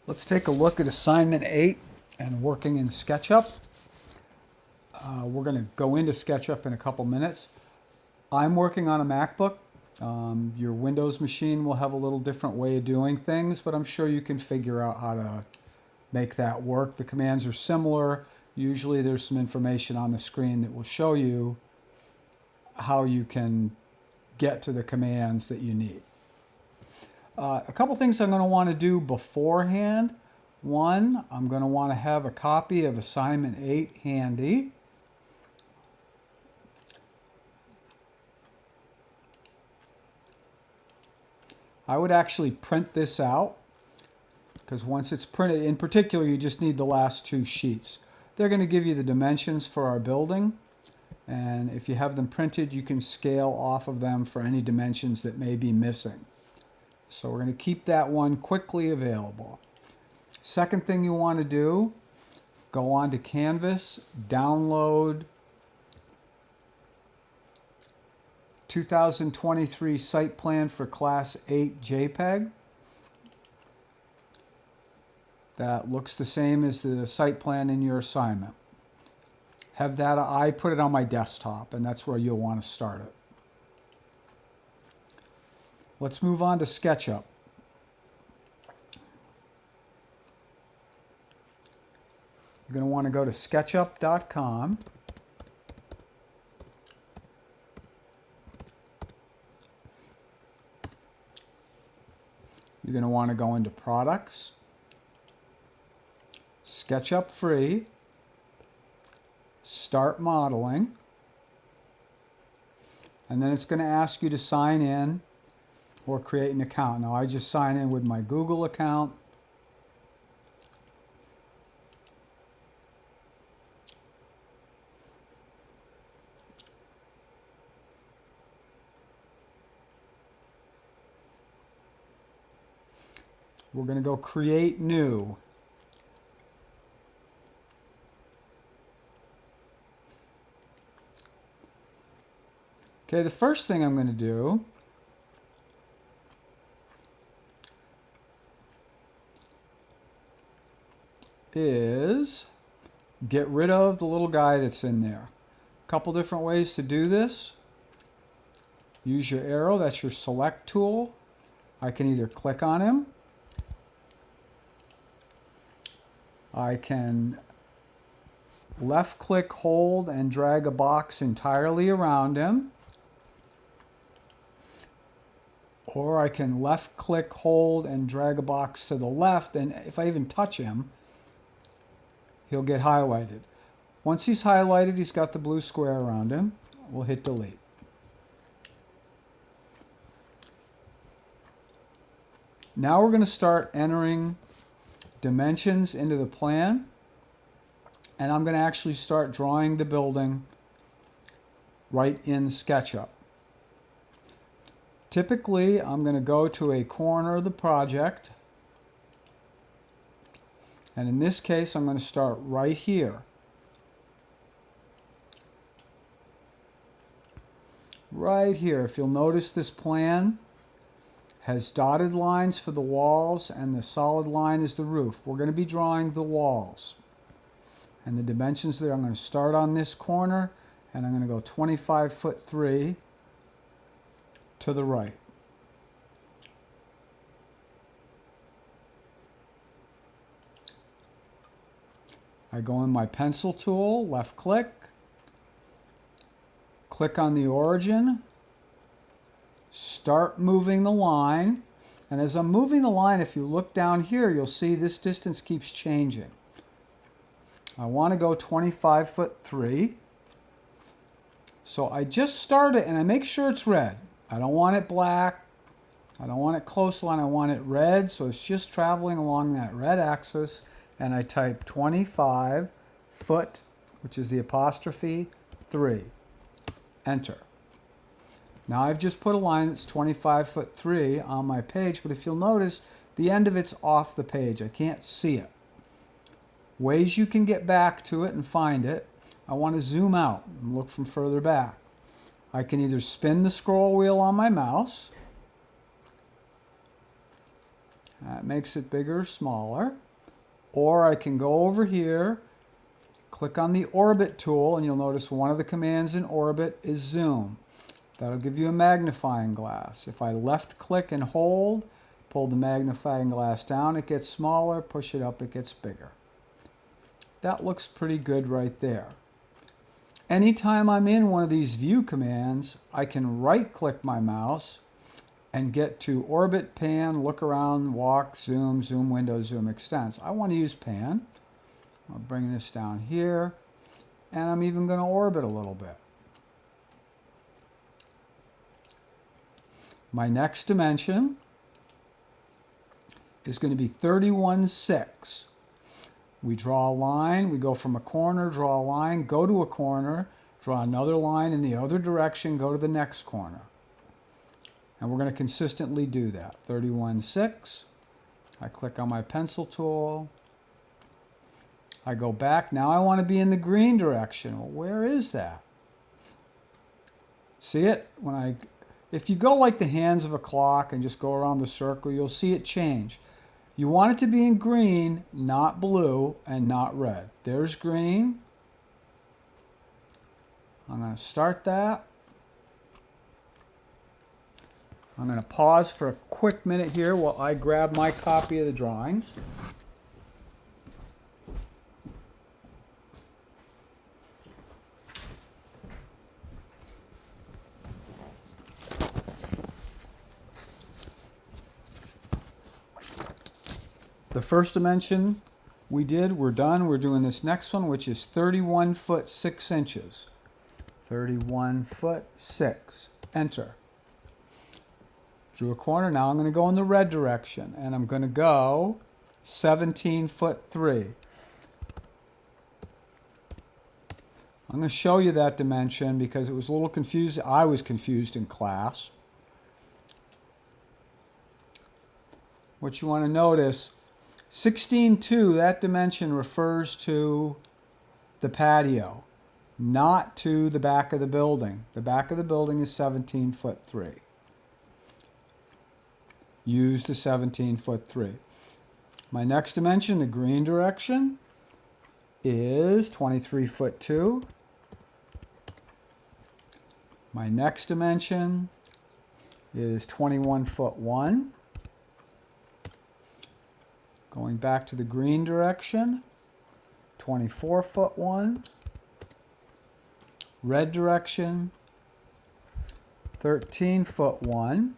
Let's take a look at assignment 8 and working in Sketchup. We're going to go into Sketchup in a couple minutes. I'm working on a MacBook. Your Windows machine will have a little different way of doing things, but I'm sure you can figure out how to make that work. The commands are similar. Usually there's some information on the screen that will show you how you can get to the commands that you need. A couple things I'm going to want to do beforehand. One, I'm going to want to have a copy of assignment 8 handy. I would actually print this out because once it's printed, in particular, you just need the last two sheets. They're going to give you the dimensions for our building, and if you have them printed, you can scale off of them for any dimensions that may be missing. So we're going to keep that one quickly available. Second thing you want to do, go on to Canvas, download 2023 site plan for class 8 JPEG. That looks the same as the site plan in your assignment. Have that, I put it on my desktop, and that's where you'll want to start it. Let's move on to SketchUp. You're going to want to go to sketchup.com. You're going to want to go into Products, SketchUp Free, Start Modeling, and then it's going to ask you to sign in or create an account. Now I just sign in with my Google account. We're going to go create new. Okay, the first thing I'm going to do is get rid of the little guy that's in there. A couple different ways to do this. Use your arrow, that's your select tool. I can either click on him, I can left click, hold, and drag a box entirely around him. Or I can left click, hold, and drag a box to the left, and if I even touch him, he'll get highlighted. Once he's highlighted, he's got the blue square around him. We'll hit delete. Now we're going to start entering dimensions into the plan, and I'm going to actually start drawing the building right in SketchUp. Typically, I'm going to go to a corner of the project, and in this case, I'm going to start right here. Right here. If you'll notice, this plan has dotted lines for the walls, and the solid line is the roof. We're going to be drawing the walls. And the dimensions there, I'm going to start on this corner, and I'm going to go 25'3" to the right. I go in my pencil tool, left click, click on the origin, start moving the line, and as I'm moving the line, if you look down here, you'll see this distance keeps changing. I want to go 25'3". So I just start it and I make sure it's red. I don't want it black. I don't want it close line. I want it red. So it's just traveling along that red axis. And I type 25 foot, which is the apostrophe 3. Enter. Now I've just put a line that's 25'3" on my page, but if you'll notice, the end of it's off the page. I can't see it. Ways you can get back to it and find it. I want to zoom out and look from further back. I can either spin the scroll wheel on my mouse, That makes it bigger or smaller. Or I can go over here, click on the Orbit tool, and you'll notice one of the commands in Orbit is Zoom. That'll give you a magnifying glass. If I left click and hold, pull the magnifying glass down, it gets smaller. Push it up, it gets bigger. That looks pretty good right there. Anytime I'm in one of these view commands, I can right-click my mouse and get to Orbit, Pan, Look Around, Walk, Zoom, Zoom Window, Zoom Extents. I want to use Pan. I'll bring this down here, and I'm even going to orbit a little bit. My next dimension is going to be 31.6. We draw a line, we go from a corner, draw a line, go to a corner, draw another line in the other direction, go to the next corner. And we're going to consistently do that. 31.6. I click on my pencil tool. I go back. Now I want to be in the green direction. Well, where is that? See it? If you go like the hands of a clock and just go around the circle, you'll see it change. You want it to be in green, not blue, and not red. There's green. I'm going to start that. I'm going to pause for a quick minute here while I grab my copy of the drawings. The first dimension we did, we're done. We're doing this next one, which is 31 foot 6 inches. 31 foot 6. Enter. Drew a corner. Now I'm going to go in the red direction, and I'm going to go 17 foot 3. I'm going to show you that dimension because it was a little confused. I was confused in class. What you want to notice, 16.2, that dimension refers to the patio, not to the back of the building. The back of the building is 17 foot 3. Use the 17 foot 3. My next dimension, the green direction, is 23 foot 2. My next dimension is 21 foot 1. Going back to the green direction, 24 foot 1. Red direction, 13 foot 1.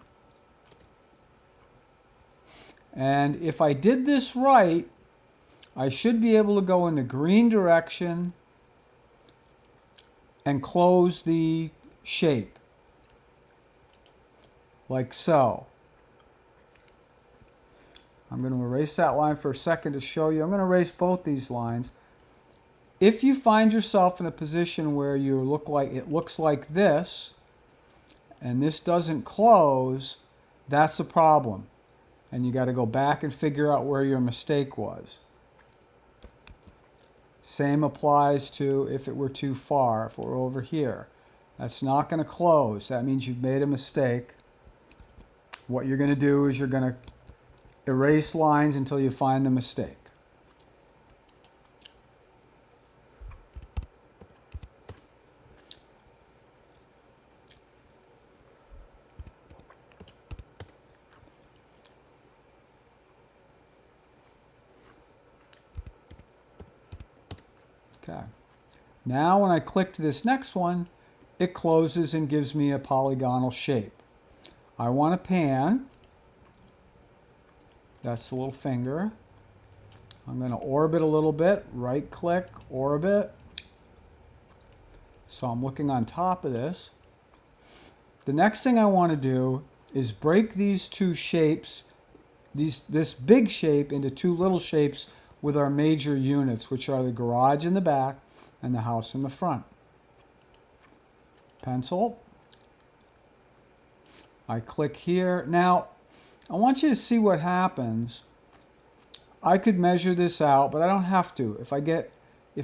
And if I did this right, I should be able to go in the green direction and close the shape, like so. I'm going to erase that line for a second to show you. I'm going to erase both these lines. If you find yourself in a position where it looks like this, and this doesn't close, that's a problem. And you got to go back and figure out where your mistake was. Same applies to if it were too far, if it were over here. That's not going to close. That means you've made a mistake. What you're going to do is you're going to erase lines until you find the mistake. Okay. Now when I click to this next one, it closes and gives me a polygonal shape. I want to pan. That's the little finger. I'm going to orbit a little bit. Right click, orbit. So I'm looking on top of this. The next thing I want to do is break these two shapes, this big shape, into two little shapes with our major units, which are the garage in the back and the house in the front. Pencil. I click here. Now, I want you to see what happens. I could measure this out, but I don't have to. If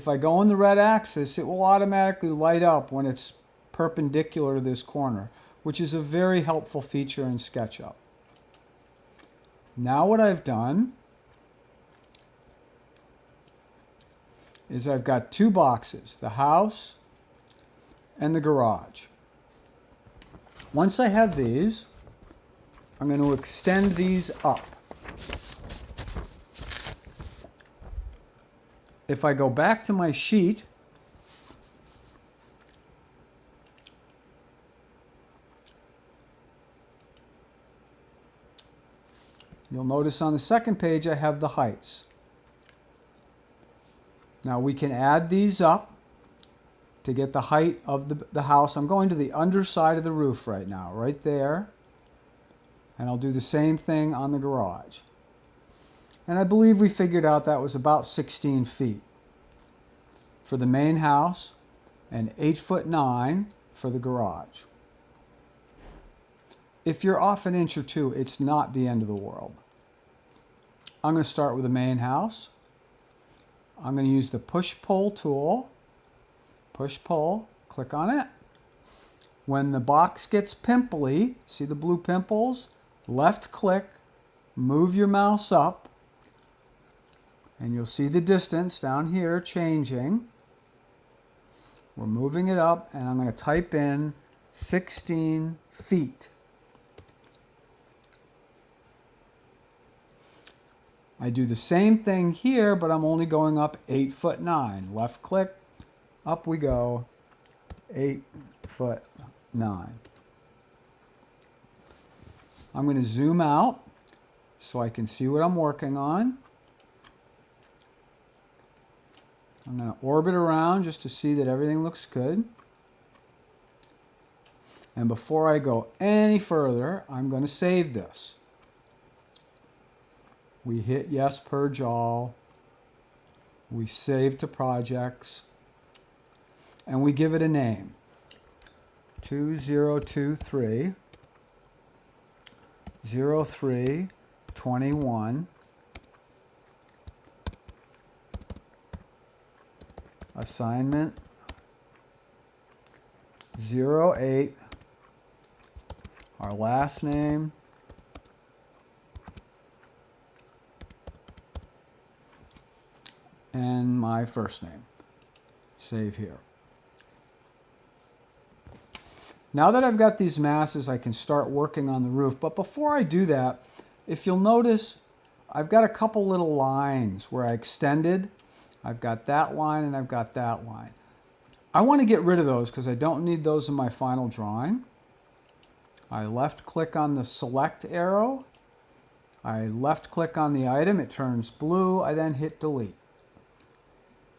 I go on the red axis, it will automatically light up when it's perpendicular to this corner, which is a very helpful feature in Sketchup. Now what I've done is I've got two boxes, the house and the garage. Once I have these, I'm going to extend these up. If I go back to my sheet, you'll notice on the second page I have the heights. Now we can add these up to get the height of the house. I'm going to the underside of the roof right now, right there. And I'll do the same thing on the garage. And I believe we figured out that was about 16 feet for the main house and 8'9" for the garage. If you're off an inch or two, it's not the end of the world. I'm going to start with the main house. I'm going to use the push-pull tool. Push-pull, click on it. When the box gets pimply, see the blue pimples? Left click, move your mouse up, and you'll see the distance down here changing. We're moving it up, and I'm going to type in 16 feet. I do the same thing here, but I'm only going up 8'9". Left click, up we go, 8'9". I'm going to zoom out so I can see what I'm working on. I'm going to orbit around just to see that everything looks good. And before I go any further, I'm going to save this. We hit yes, purge all. We save to projects. And we give it a name. 2023 0321 assignment 08, our last name, and my first name. Save here. Now that I've got these masses, I can start working on the roof. But before I do that, if you'll notice, I've got a couple little lines where I extended. I've got that line and I've got that line. I want to get rid of those because I don't need those in my final drawing. I left click on the select arrow. I left click on the item, it turns blue. I then hit delete.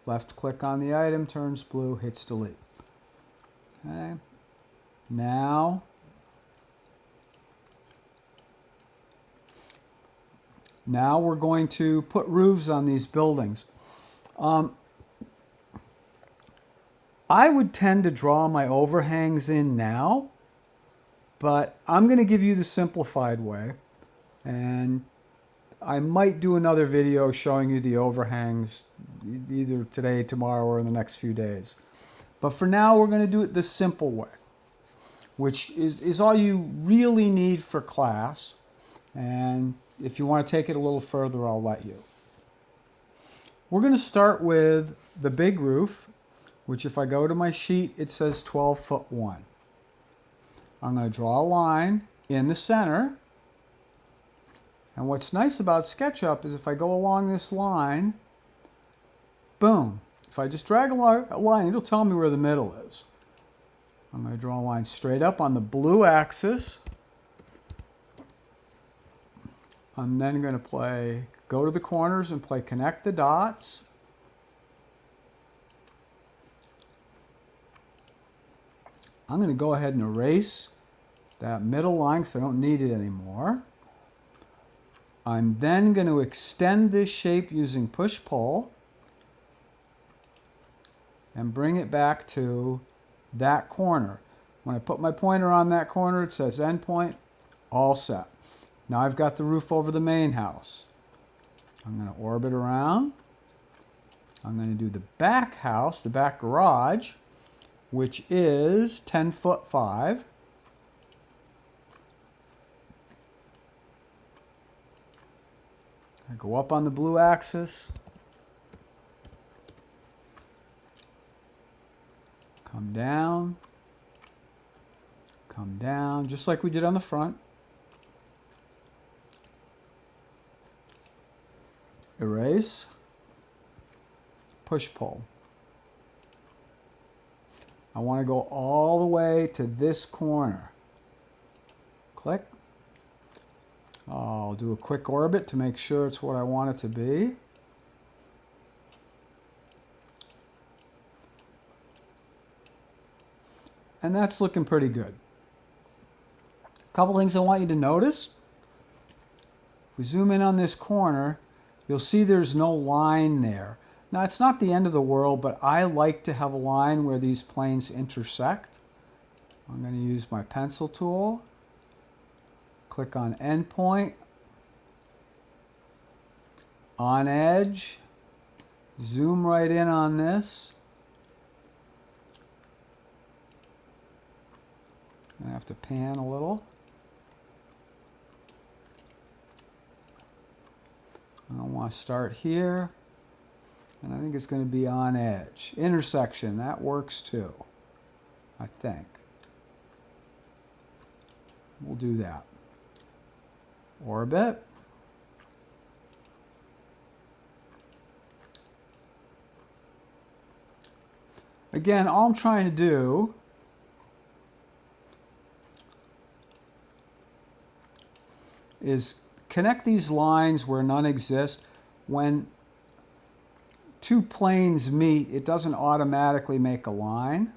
Left click on the item, turns blue, hits delete. Okay. Now we're going to put roofs on these buildings. I would tend to draw my overhangs in now, but I'm going to give you the simplified way, and I might do another video showing you the overhangs either today, tomorrow, or in the next few days. But for now, we're going to do it the simple way, which is all you really need for class. And if you want to take it a little further, I'll let you. We're going to start with the big roof, which if I go to my sheet, it says 12'1". I'm going to draw a line in the center. And what's nice about Sketchup is if I go along this line, boom. If I just drag a line, it'll tell me where the middle is. I'm going to draw a line straight up on the blue axis. I'm then going to go to the corners and play connect the dots. I'm going to go ahead and erase that middle line because I don't need it anymore. I'm then going to extend this shape using push-pull and bring it back to that corner. When I put my pointer on that corner, it says endpoint, all set. Now I've got the roof over the main house. I'm going to orbit around. I'm going to do the back house, the back garage, which is 10'5". I go up on the blue axis, come down, just like we did on the front. Erase, push-pull. I want to go all the way to this corner. Click. I'll do a quick orbit to make sure it's what I want it to be. And that's looking pretty good. A couple things I want you to notice. If we zoom in on this corner, you'll see there's no line there. Now, it's not the end of the world, but I like to have a line where these planes intersect. I'm going to use my pencil tool. Click on endpoint, on edge, zoom right in on this. I have to pan a little. I want to start here, and I think it's going to be on edge. Intersection, that works too, I think. We'll do that. Orbit. Again, all I'm trying to do is connect these lines where none exist. When two planes meet, it doesn't automatically make a line.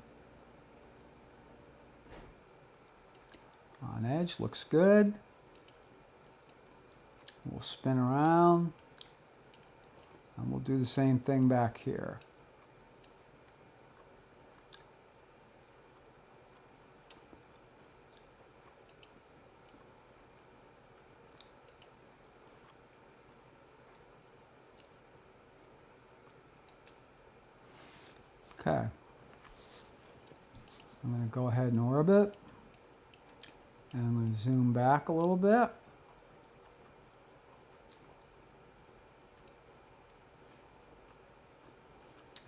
On edge, looks good. We'll spin around, and we'll do the same thing back here. Okay. I'm going to go ahead and orbit, and I'm going to zoom back a little bit.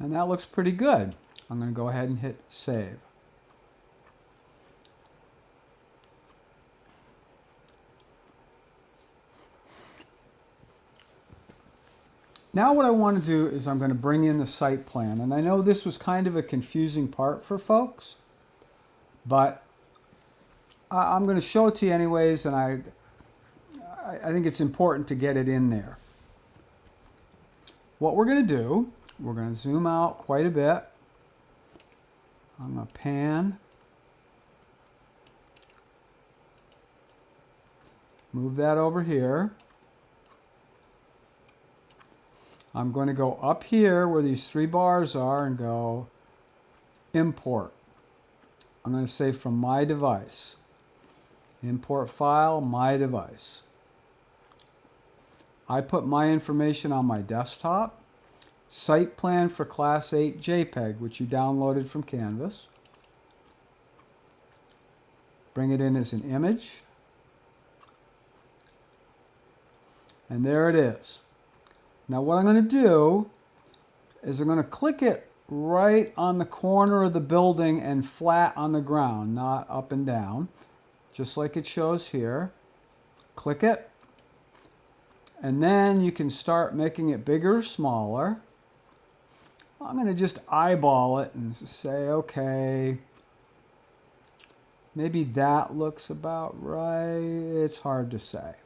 And that looks pretty good. I'm going to go ahead and hit save. Now what I want to do is I'm going to bring in the site plan. And I know this was kind of a confusing part for folks, but I'm going to show it to you anyways, and I think it's important to get it in there. What we're going to do, we're going to zoom out quite a bit. I'm going to pan. Move that over here. I'm going to go up here where these three bars are and go import. I'm going to say from my device. Import file, my device. I put my information on my desktop. Site plan for Class 8 JPEG, which you downloaded from Canvas. Bring it in as an image. And there it is. Now what I'm going to do is I'm going to click it right on the corner of the building and flat on the ground, not up and down, just like it shows here. Click it. And then you can start making it bigger or smaller. I'm going to just eyeball it and say, okay, maybe that looks about right. It's hard to say.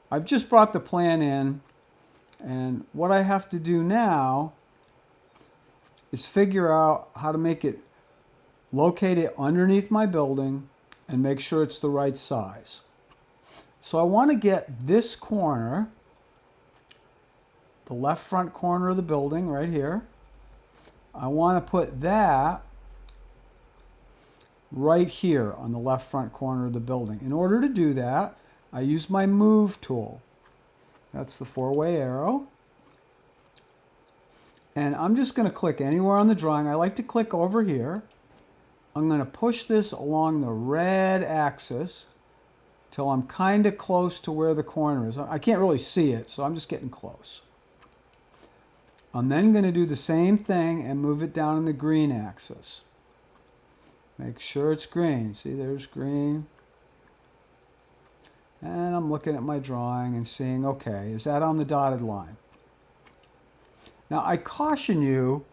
I've just brought the plan in, and what I have to do now is figure out how to make it, locate it underneath my building and make sure it's the right size. So I want to get this corner, the left front corner of the building right here. I want to put that right here on the left front corner of the building. In order to do that, I use my move tool. That's the four-way arrow. And I'm just going to click anywhere on the drawing. I like to click over here. I'm going to push this along the red axis till I'm kind of close to where the corner is. I can't really see it, so I'm just getting close. I'm then going to do the same thing and move it down in the green axis. Make sure it's green. See, there's green. And I'm looking at my drawing and seeing, okay, is that on the dotted line? Now, I caution you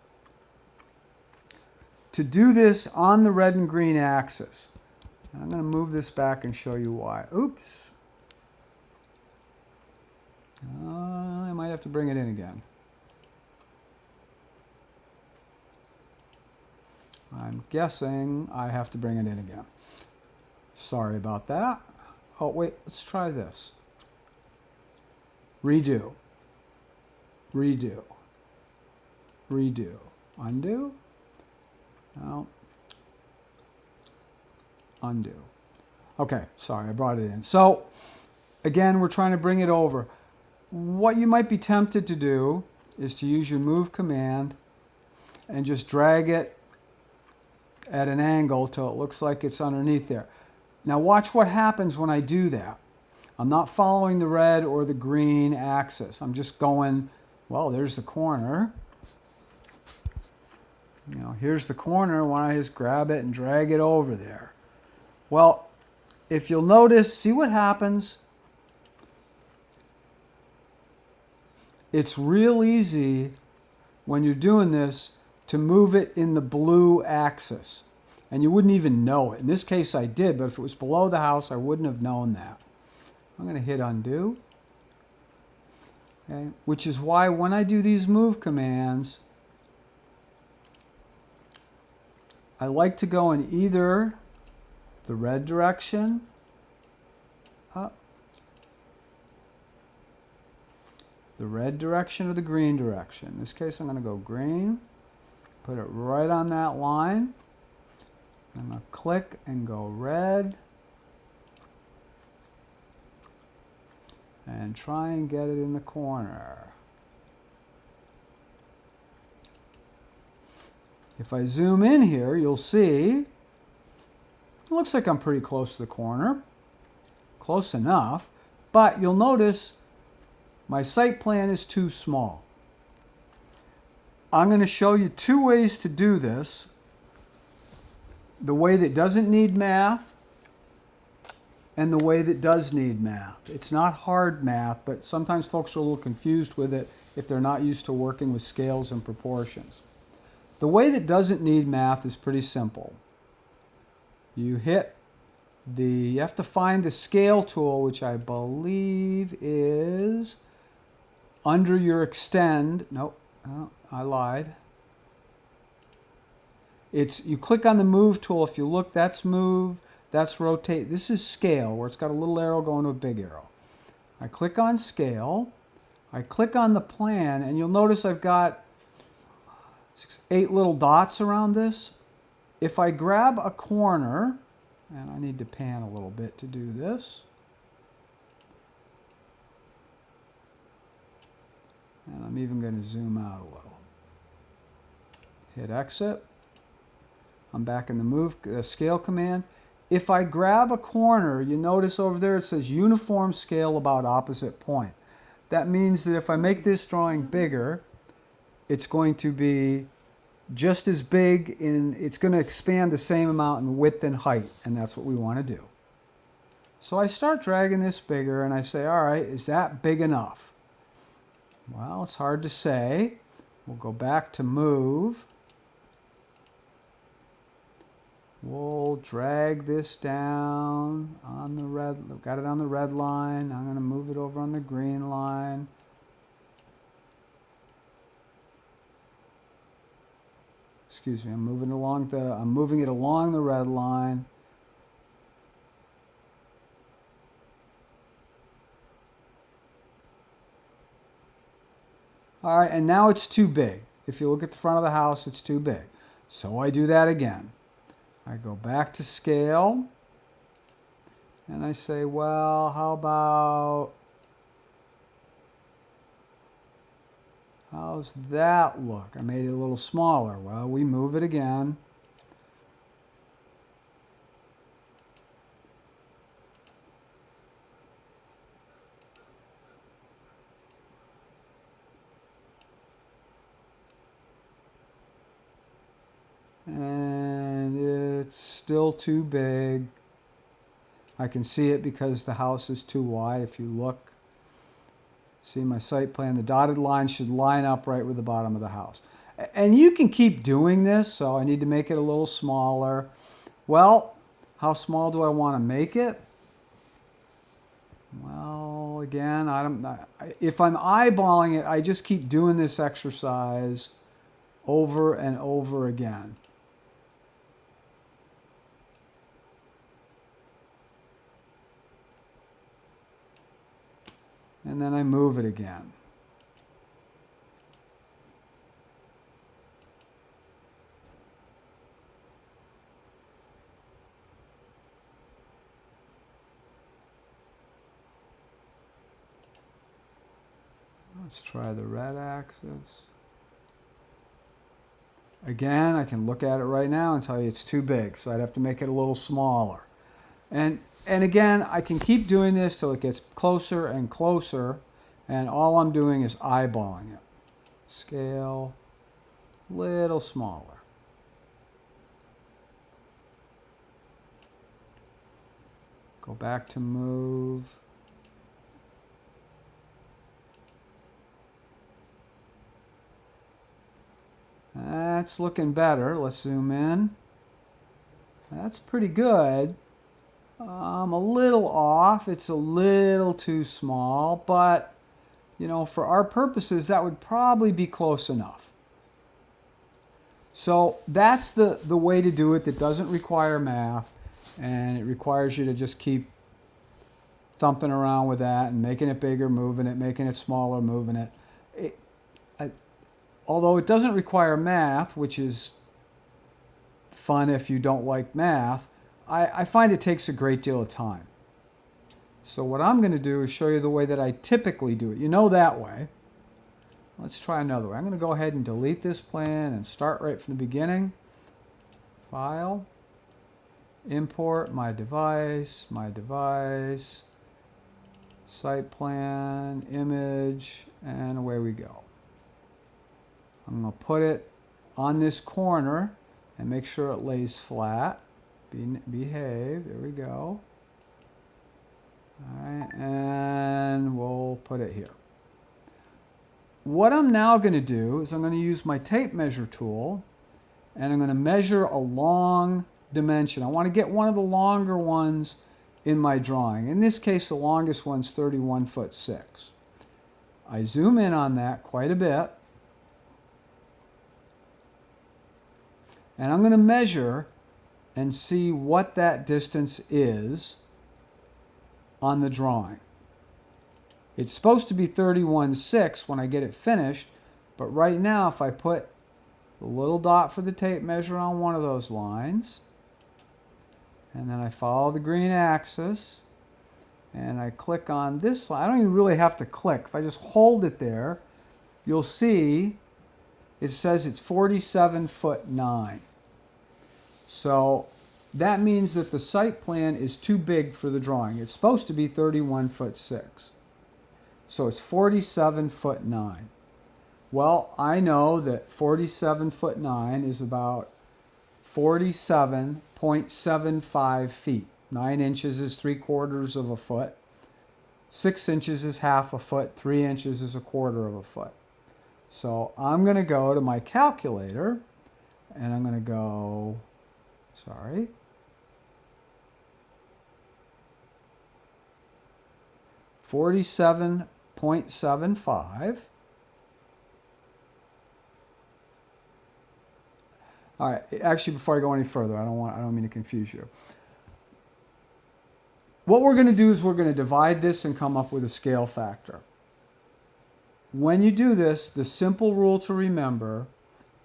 to do this on the red and green axis. And I'm going to move this back and show you why. Oops. I might have to bring it in again. I'm guessing I have to bring it in again. Sorry about that. Oh, wait, let's try this. Redo. Redo. Redo. Undo. No. Undo. Okay, sorry, I brought it in. So, again, we're trying to bring it over. What you might be tempted to do is to use your move command and just drag it at an angle till it looks like it's underneath there. Now watch what happens when I do that. I'm not following the red or the green axis. I'm just going, well, there's the corner. You know, here's the corner. Why don't I just grab it and drag it over there? Well, if you'll notice, see what happens? It's real easy when you're doing this to move it in the blue axis. And you wouldn't even know it. In this case, I did, but if it was below the house, I wouldn't have known that. I'm going to hit undo. Okay? Which is why when I do these move commands, I like to go in either the red direction, up, the red direction or the green direction. In this case, I'm going to go green. Put it right on that line. I'm going to click and go red. And try and get it in the corner. If I zoom in here, you'll see, it looks like I'm pretty close to the corner. Close enough. But you'll notice my site plan is too small. I'm going to show you two ways to do this. The way that doesn't need math and the way that does need math. It's not hard math, but sometimes folks are a little confused with it if they're not used to working with scales and proportions. The way that doesn't need math is pretty simple. You have to find the scale tool, which I believe is under your extend. Nope. Oh, I lied. You click on the move tool. If you look, that's move, that's rotate. This is scale, where it's got a little arrow going to a big arrow. I click on scale. I click on the plan, and you'll notice I've got 8 little dots around this. If I grab a corner, and I need to pan a little bit to do this. And I'm even going to zoom out a little. Hit exit. I'm back in the move scale command. If I grab a corner, you notice over there it says uniform scale about opposite point. That means that if I make this drawing bigger, it's going to be just as big, it's going to expand the same amount in width and height, and that's what we want to do. So I start dragging this bigger, and I say, all right, is that big enough? Well, it's hard to say. We'll go back to move. We'll drag this down on the red, got it on the red line. I'm going to move it over on the green line. Excuse me, I'm moving it along the red line. All right, and now it's too big. If you look at the front of the house, it's too big. So I do that again. I go back to scale, and I say, well, how's that look? I made it a little smaller. Well, we move it again. and it's still too big. I can see it because the house is too wide. If you look, see my site plan, the dotted line should line up right with the bottom of the house. And you can keep doing this, so I need to make it a little smaller. Well, how small do I want to make it? Well, again, if I'm eyeballing it, I just keep doing this exercise over and over again. And then I move it again. Let's try the red axis. Again, I can look at it right now and tell you it's too big, so I'd have to make it a little smaller. And again, I can keep doing this till it gets closer and closer, and all I'm doing is eyeballing it. Scale, little smaller. Go back to move. That's looking better. Let's zoom in. That's pretty good. I'm a little off. It's a little too small, but you know, for our purposes, that would probably be close enough. So that's the way to do it that doesn't require math, and it requires you to just keep thumping around with that and making it bigger, moving it, making it smaller, moving it. Although it doesn't require math, which is fun if you don't like math, I find it takes a great deal of time. So what I'm going to do is show you the way that I typically do it. You know that way. Let's try another way. I'm going to go ahead and delete this plan and start right from the beginning. File, import my device, site plan, image, and away we go. I'm going to put it on this corner and make sure it lays flat. Behave. There we go. All right, and we'll put it here. What I'm now going to do is I'm going to use my tape measure tool, and I'm going to measure a long dimension. I want to get one of the longer ones in my drawing. In this case, the longest one's 31'6". I zoom in on that quite a bit. And I'm going to measure and see what that distance is on the drawing. It's supposed to be 31'6" when I get it finished, but right now if I put the little dot for the tape measure on one of those lines, and then I follow the green axis, and I click on this line. I don't even really have to click. If I just hold it there, you'll see it says it's 47'9". So that means that the site plan is too big for the drawing. It's supposed to be 31'6". So it's 47'9". Well, I know that 47'9" is about 47.75 feet. 9 inches is 3/4 of a foot. 6 inches is half a foot. 3 inches is 1/4 of a foot. So I'm going to go to my calculator, and I'm going to go, 47.75. All right, actually, before I go any further, I don't mean to confuse you. What we're going to do is we're going to divide this and come up with a scale factor. When you do this, the simple rule to remember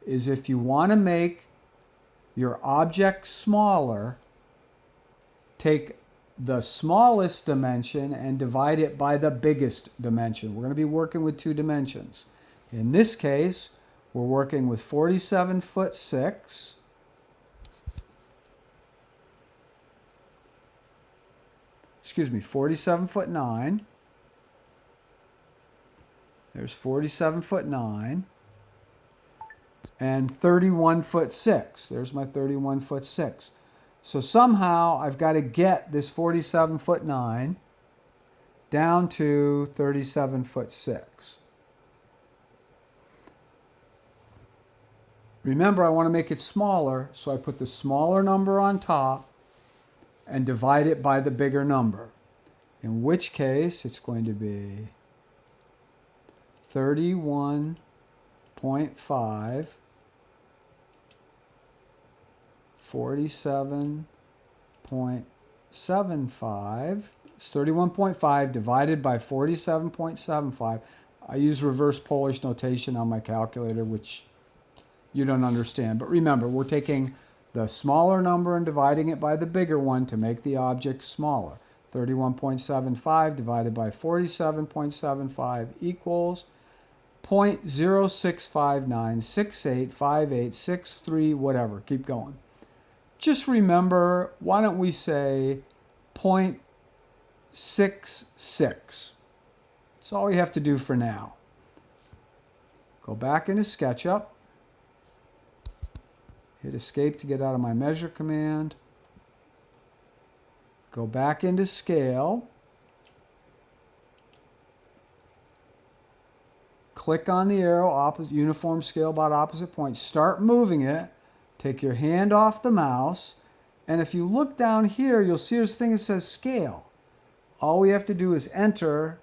is if you want to make your object smaller, take the smallest dimension and divide it by the biggest dimension. We're going to be working with 2 dimensions. In this case, we're working with 47'6". Excuse me, 47'9". There's 47'9". and 31 foot 6. There's my 31 foot 6. So somehow I've got to get this 47 foot 9 down to 37 foot 6. Remember, I want to make it smaller, so I put the smaller number on top and divide it by the bigger number, in which case it's going to be 31.5, 47.75. It's 31.5 divided by 47.75. I use reverse Polish notation on my calculator, which you don't understand. But remember, we're taking the smaller number and dividing it by the bigger one to make the object smaller. 31.75 divided by 47.75 equals 0.0659685863, whatever. Keep going. Just remember, why don't we say 0.66? That's all we have to do for now. Go back into Sketchup. Hit escape to get out of my measure command. Go back into scale. Click on the arrow, uniform scale about opposite points. Start moving it. Take your hand off the mouse. And if you look down here, you'll see there's a thing that says scale. All we have to do is enter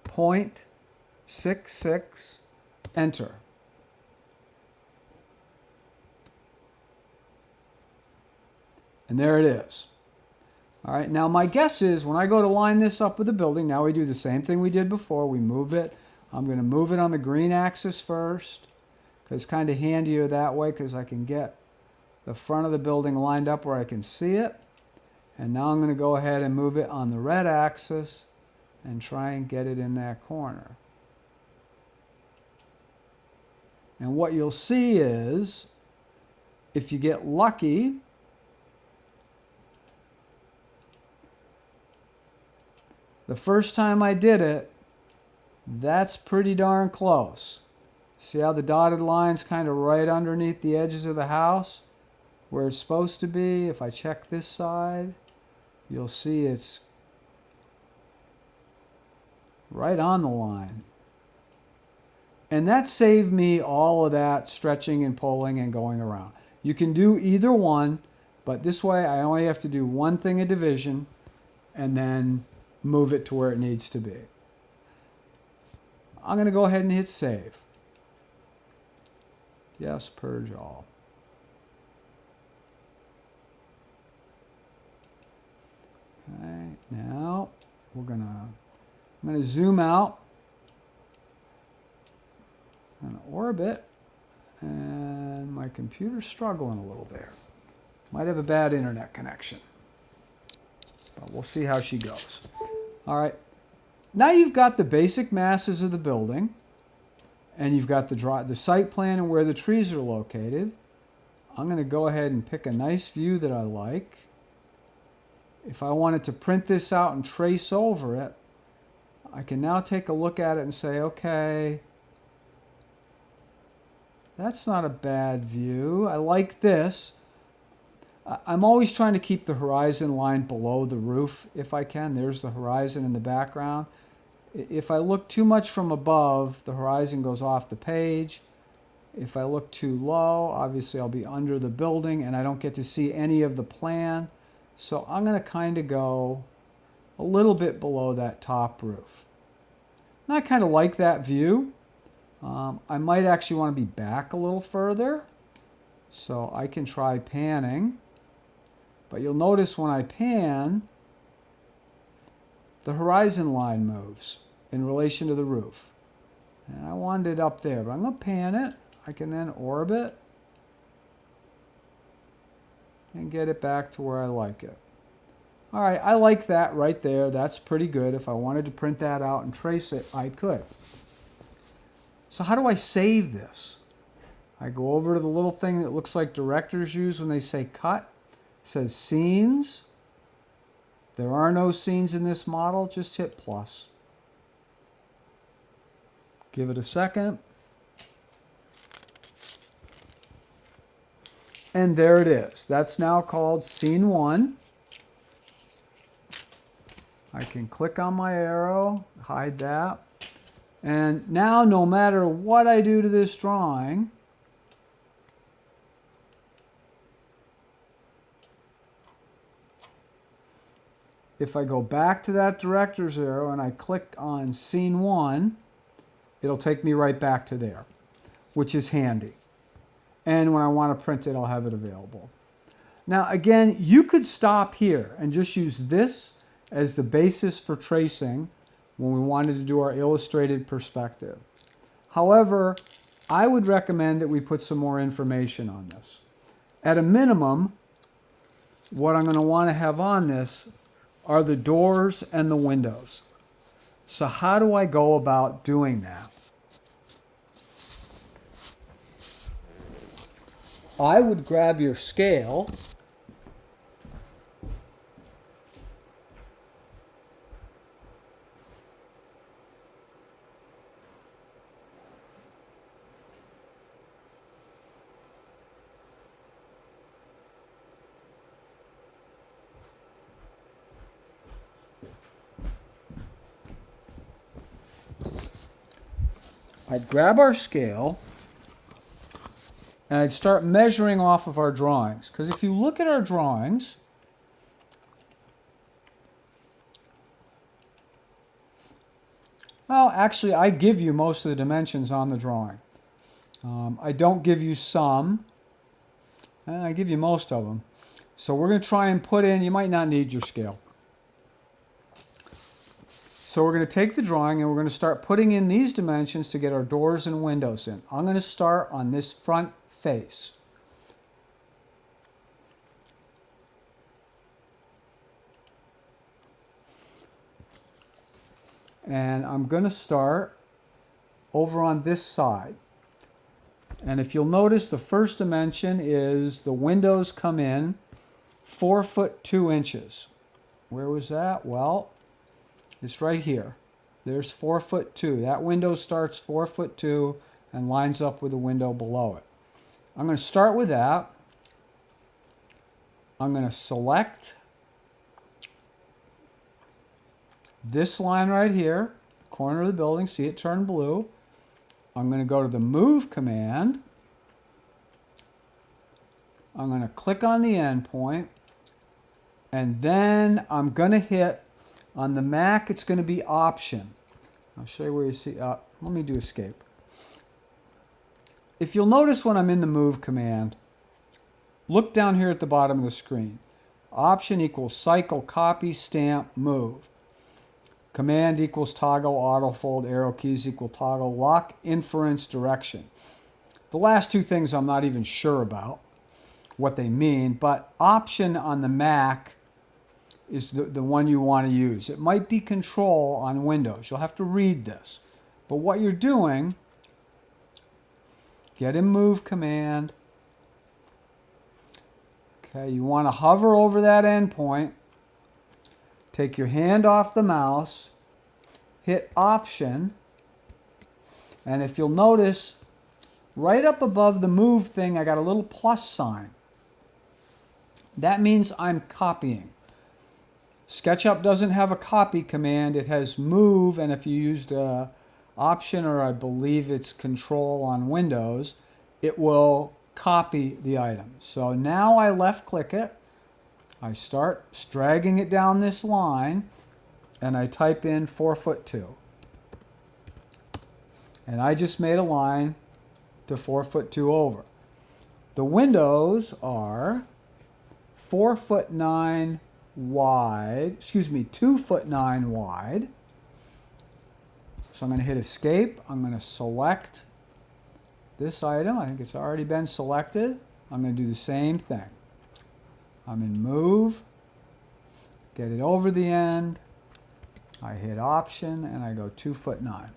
0.66, enter. And there it is. All right, now my guess is when I go to line this up with the building, now we do the same thing we did before. We move it. I'm going to move it on the green axis first, because it's kind of handier that way because I can get the front of the building lined up where I can see it. And now I'm going to go ahead and move it on the red axis and try and get it in that corner. And what you'll see is, if you get lucky, the first time I did it, that's pretty darn close. See how the dotted line's kind of right underneath the edges of the house where it's supposed to be? If I check this side, you'll see it's right on the line. And that saved me all of that stretching and pulling and going around. You can do either one, but this way I only have to do one thing of division and then move it to where it needs to be. I'm going to go ahead and hit save. Yes, purge all. Okay, now I'm going to zoom out and orbit, and my computer's struggling a little there. Might have a bad internet connection, but we'll see how she goes. All right, now you've got the basic masses of the building, and you've got the site plan and where the trees are located. I'm going to go ahead and pick a nice view that I like. If I wanted to print this out and trace over it, I can now take a look at it and say, okay, that's not a bad view. I like this. I'm always trying to keep the horizon line below the roof if I can. There's the horizon in the background. If I look too much from above, the horizon goes off the page. If I look too low, obviously I'll be under the building and I don't get to see any of the plan. So I'm going to kind of go a little bit below that top roof. And I kind of like that view. I might actually want to be back a little further. So I can try panning. But you'll notice when I pan, the horizon line moves in relation to the roof. And I wanted it up there, but I'm going to pan it. I can then orbit and get it back to where I like it. All right, I like that right there. That's pretty good. If I wanted to print that out and trace it, I could. So how do I save this? I go over to the little thing that looks like directors use when they say cut. It says scenes. There are no scenes in this model. Just hit plus. Give it a second. And there it is. That's now called scene 1. I can click on my arrow, hide that. And now no matter what I do to this drawing, if I go back to that director's arrow and I click on scene 1, it'll take me right back to there, which is handy. And when I want to print it, I'll have it available. Now again, you could stop here and just use this as the basis for tracing when we wanted to do our illustrated perspective. However, I would recommend that we put some more information on this. At a minimum, what I'm going to want to have on this are the doors and the windows. So how do I go about doing that? I would grab your scale I'd grab our scale and I'd start measuring off of our drawings. Because if you look at our drawings, well, actually, I give you most of the dimensions on the drawing. I don't give you some. I give you most of them. So we're going to try and put in, you might not need your scale. So we're going to take the drawing and we're going to start putting in these dimensions to get our doors and windows in. I'm going to start on this front face. And I'm going to start over on this side. And if you'll notice, the first dimension is the windows come in 4 foot 2 inches. Where was that? Well, it's right here. There's 4 foot 2. That window starts 4 foot 2 and lines up with the window below it. I'm going to start with that. I'm going to select this line right here, corner of the building. See it turn blue. I'm going to go to the Move command. I'm going to click on the endpoint. And then I'm going to hit, on the Mac, it's going to be Option. I'll show you where you see, let me do Escape. If you'll notice when I'm in the Move command, look down here at the bottom of the screen. Option equals Cycle, Copy, Stamp, Move. Command equals Toggle, Autofold, arrow keys equal Toggle, Lock, Inference, Direction. The last two things I'm not even sure about what they mean, but Option on the Mac is the one you want to use. It might be Control on Windows. You'll have to read this. But what you're doing, get in Move command. Okay, you want to hover over that endpoint. Take your hand off the mouse. Hit Option. And if you'll notice, right up above the Move thing, I got a little plus sign. That means I'm copying. SketchUp doesn't have a copy command. It has Move, and if you use the Option, or I believe it's Control on Windows, it will copy the item. So now I left click it. I start dragging it down this line, and I type in 4 foot 2. And I just made a line to 4 foot 2 over. The windows are 4 foot 9 wide, 2 foot 9 wide. So I'm going to hit Escape. I'm going to select this item. I think it's already been selected. I'm going to do the same thing. I'm in Move, get it over the end. I hit Option and I go 2 foot 9.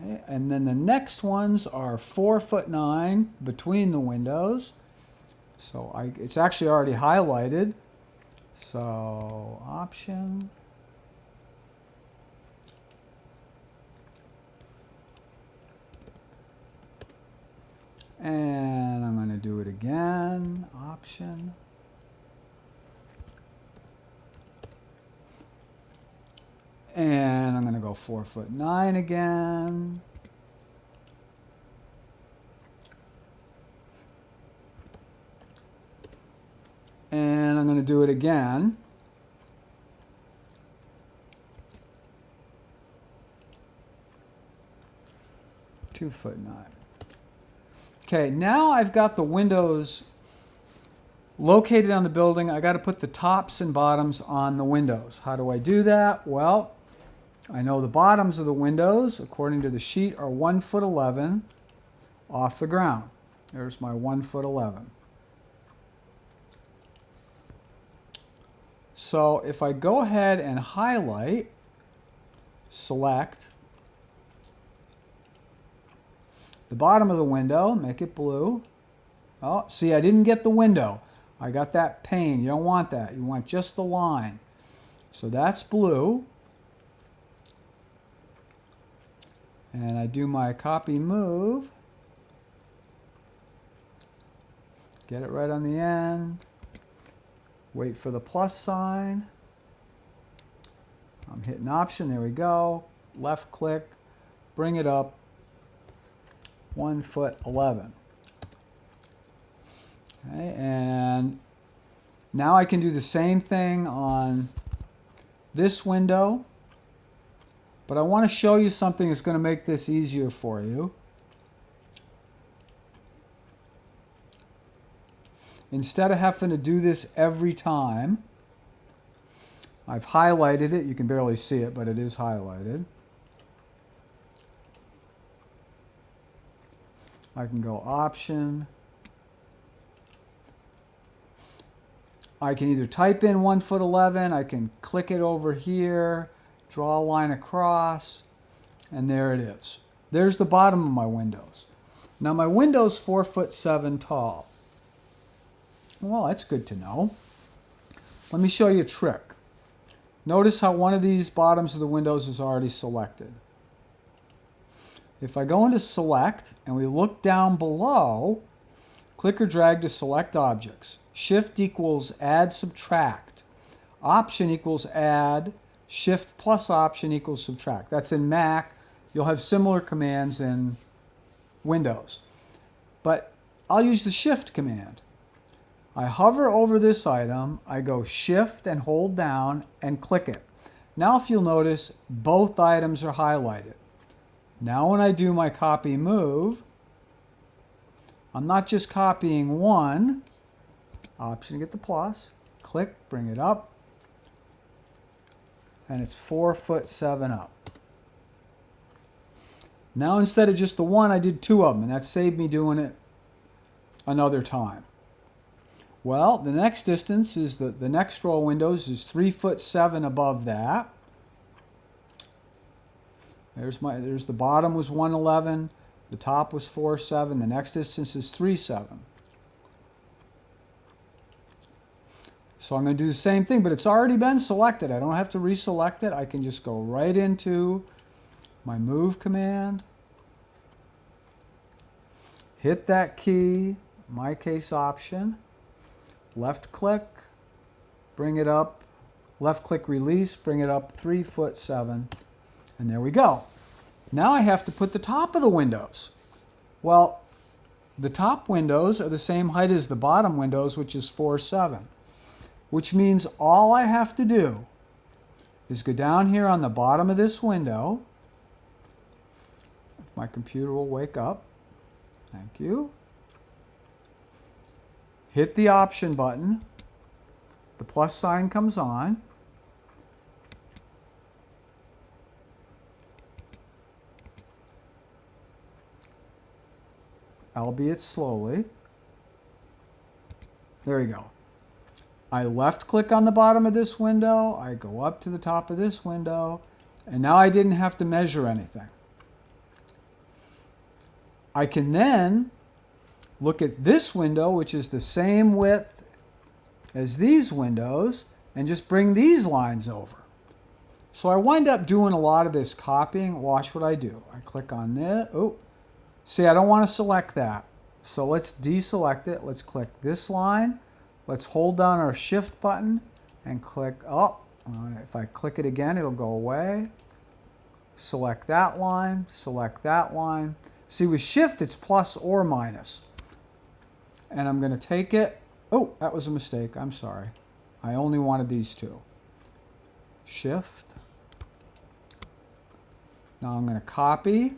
Okay, and then the next ones are 4 foot 9 between the windows. So it's actually already highlighted. So Option. And I'm going to do it again. Option. And I'm going to go 4'9" again. And I'm going to do it again. .9". Okay, now I've got the windows located on the building. I got to put the tops and bottoms on the windows. How do I do that? Well, I know the bottoms of the windows, according to the sheet, are 1'11" off the ground. There's my 1'11". So if I go ahead and highlight, select the bottom of the window, make it blue. Oh, see, I didn't get the window. I got that pane. You don't want that. You want just the line. So that's blue. And I do my copy move. Get it right on the end. Wait for the plus sign. I'm hitting option. There we go. Left click. Bring it up. 1'11". Okay, and now I can do the same thing on this window, but I want to show you something that's going to make this easier for you. Instead of having to do this every time, I've highlighted it. You can barely see it, but it is highlighted. I can go option. I can either type in 1'11", I can click it over here, draw a line across, and there it is. There's the bottom of my windows. Now my window's 4'7" tall. Well, that's good to know. Let me show you a trick. Notice how one of these bottoms of the windows is already selected. If I go into select and we look down below, click or drag to select objects. Shift equals add subtract. Option equals add. Shift plus option equals subtract. That's in Mac. You'll have similar commands in Windows. But I'll use the shift command. I hover over this item, I go shift and hold down and click it. Now if you'll notice, both items are highlighted. Now when I do my copy move, I'm not just copying one, option to get the plus, click, bring it up, and it's 4'7" up. Now instead of just the one, I did two of them, and that saved me doing it another time. Well, the next distance is the next row of windows is 3'7" above that. There's the bottom was 1'11", the top was 4'7", the next distance is 3'7". So I'm going to do the same thing, but it's already been selected. I don't have to reselect it. I can just go right into my move command, hit that key, in my case option, left click, bring it up, left click release, bring it up 3'7", and there we go. Now I have to put the top of the windows. Well, the top windows are the same height as the bottom windows, which is 4'7", which means all I have to do is go down here on the bottom of this window. My computer will wake up. Thank you. Hit the option button. The plus sign comes on. Albeit slowly. There we go. I left click on the bottom of this window. I go up to the top of this window. And now I didn't have to measure anything. I can then look at this window, which is the same width as these windows, and just bring these lines over. So I wind up doing a lot of this copying. Watch what I do. I click on this. Oh, see, I don't want to select that. So let's deselect it. Let's click this line. Let's hold down our shift button and click up. If I click it again, it'll go away. Select that line, select that line. See, with shift, it's plus or minus. And I'm going to take it. Oh, that was a mistake. I'm sorry. I only wanted these two. Shift. Now I'm going to copy.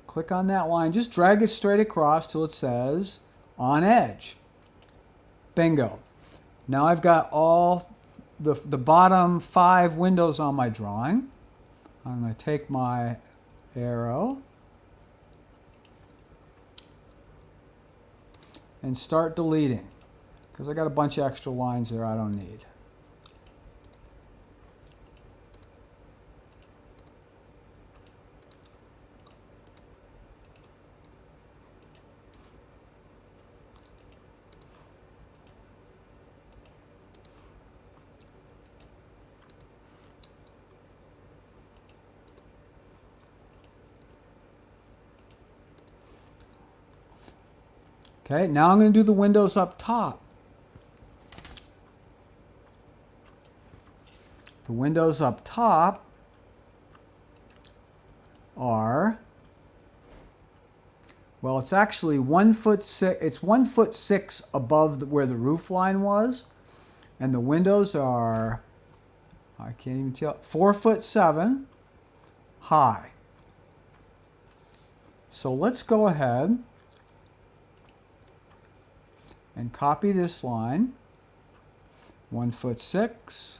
Click on that line. Just drag it straight across till it says on edge. Bingo. Now I've got all the bottom 5 windows on my drawing. I'm going to take my arrow and start deleting because I got a bunch of extra lines there I don't need. Okay, now I'm going to do the windows up top. The windows up top are, well, it's actually 1'6". It's 1'6" above where the roof line was, and the windows are, I can't even tell, 4'7" high. So let's go ahead and copy this line, 1'6".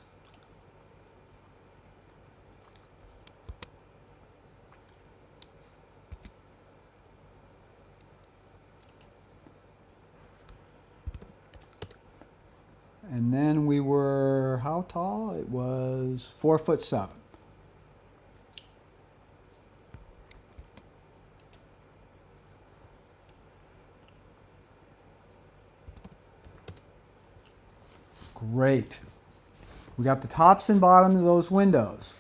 And then we were, how tall? It was 4'7". Great. We got the tops and bottoms of those windows.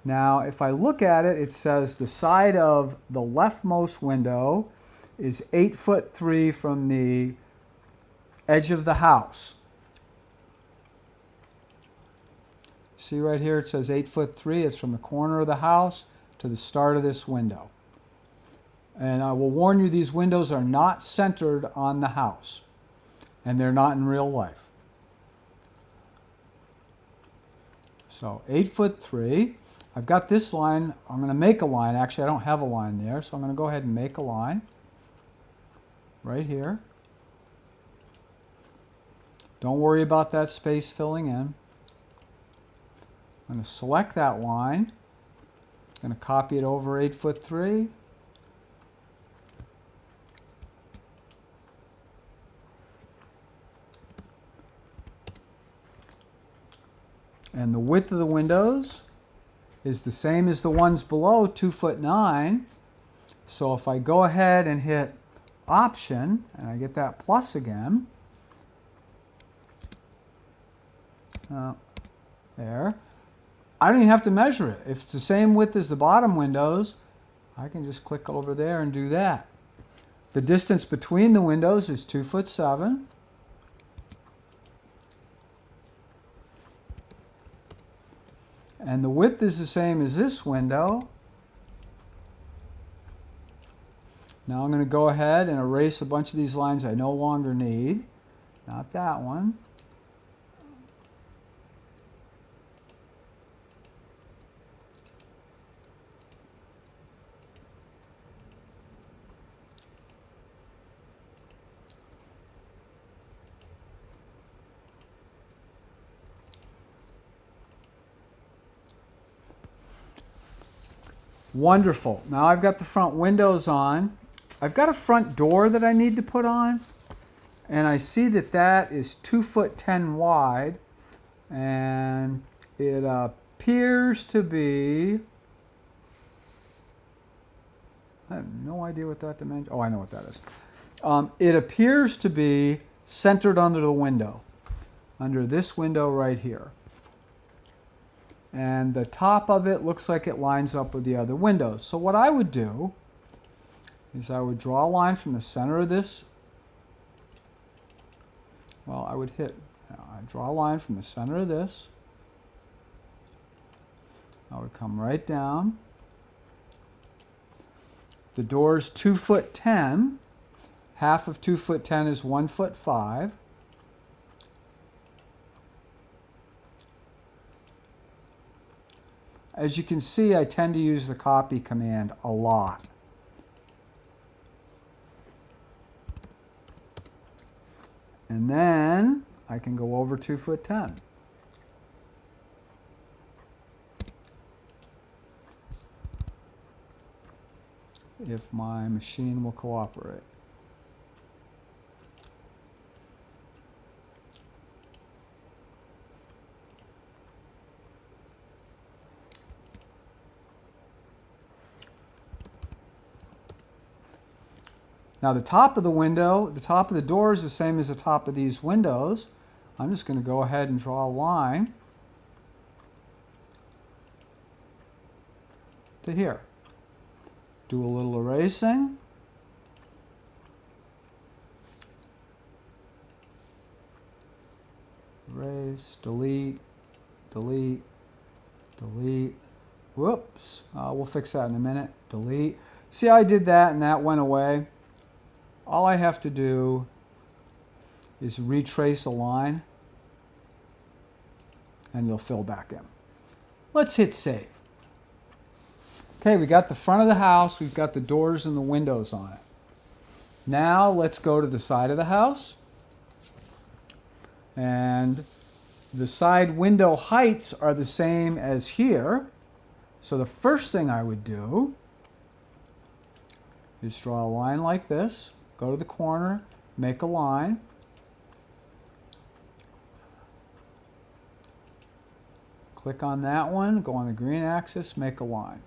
Now, if I look at it, it says the side of the leftmost window is 8'3" from the edge of the house. See right here, it says 8'3". It's from the corner of the house to the start of this window. And I will warn you, these windows are not centered on the house, and they're not in real life. So 8'3". I've got this line. I'm going to make a line. Actually, I don't have a line there, so I'm going to go ahead and make a line right here. Don't worry about that space filling in. I'm going to select that line. I'm going to copy it over 8'3". And the width of the windows is the same as the ones below, 2'9". So if I go ahead and hit Option, and I get that plus again, there, I don't even have to measure it. If it's the same width as the bottom windows, I can just click over there and do that. The distance between the windows is 2'7". And the width is the same as this window. Now I'm going to go ahead and erase a bunch of these lines I no longer need. Not that one. Wonderful. Now I've got the front windows on. I've got a front door that I need to put on, and I see that that is 2'10" wide, and it appears to be, I have no idea what that dimension, oh, I know what that is. It appears to be centered under the window. under this window right here. And the top of it looks like it lines up with the other windows. So what I would do is I would draw a line from the center of this. Well, I'd draw a line from the center of this. I would come right down. The door's 2'10". Half of 2'10" is 1'5". As you can see, I tend to use the copy command a lot. And then I can go over 2'10". If my machine will cooperate. Now the top of the window, the top of the door is the same as the top of these windows. I'm just going to go ahead and draw a line to here. Do a little erasing. Erase, delete, delete, delete. Whoops. We'll fix that in a minute. Delete. See how I did that and that went away? All I have to do is retrace a line and you'll fill back in. Let's hit save. Okay, we got the front of the house, we've got the doors and the windows on it. Now let's go to the side of the house. And the side window heights are the same as here. So the first thing I would do is draw a line like this, go to the corner, make a line. Click on that one, go on the green axis, make a line.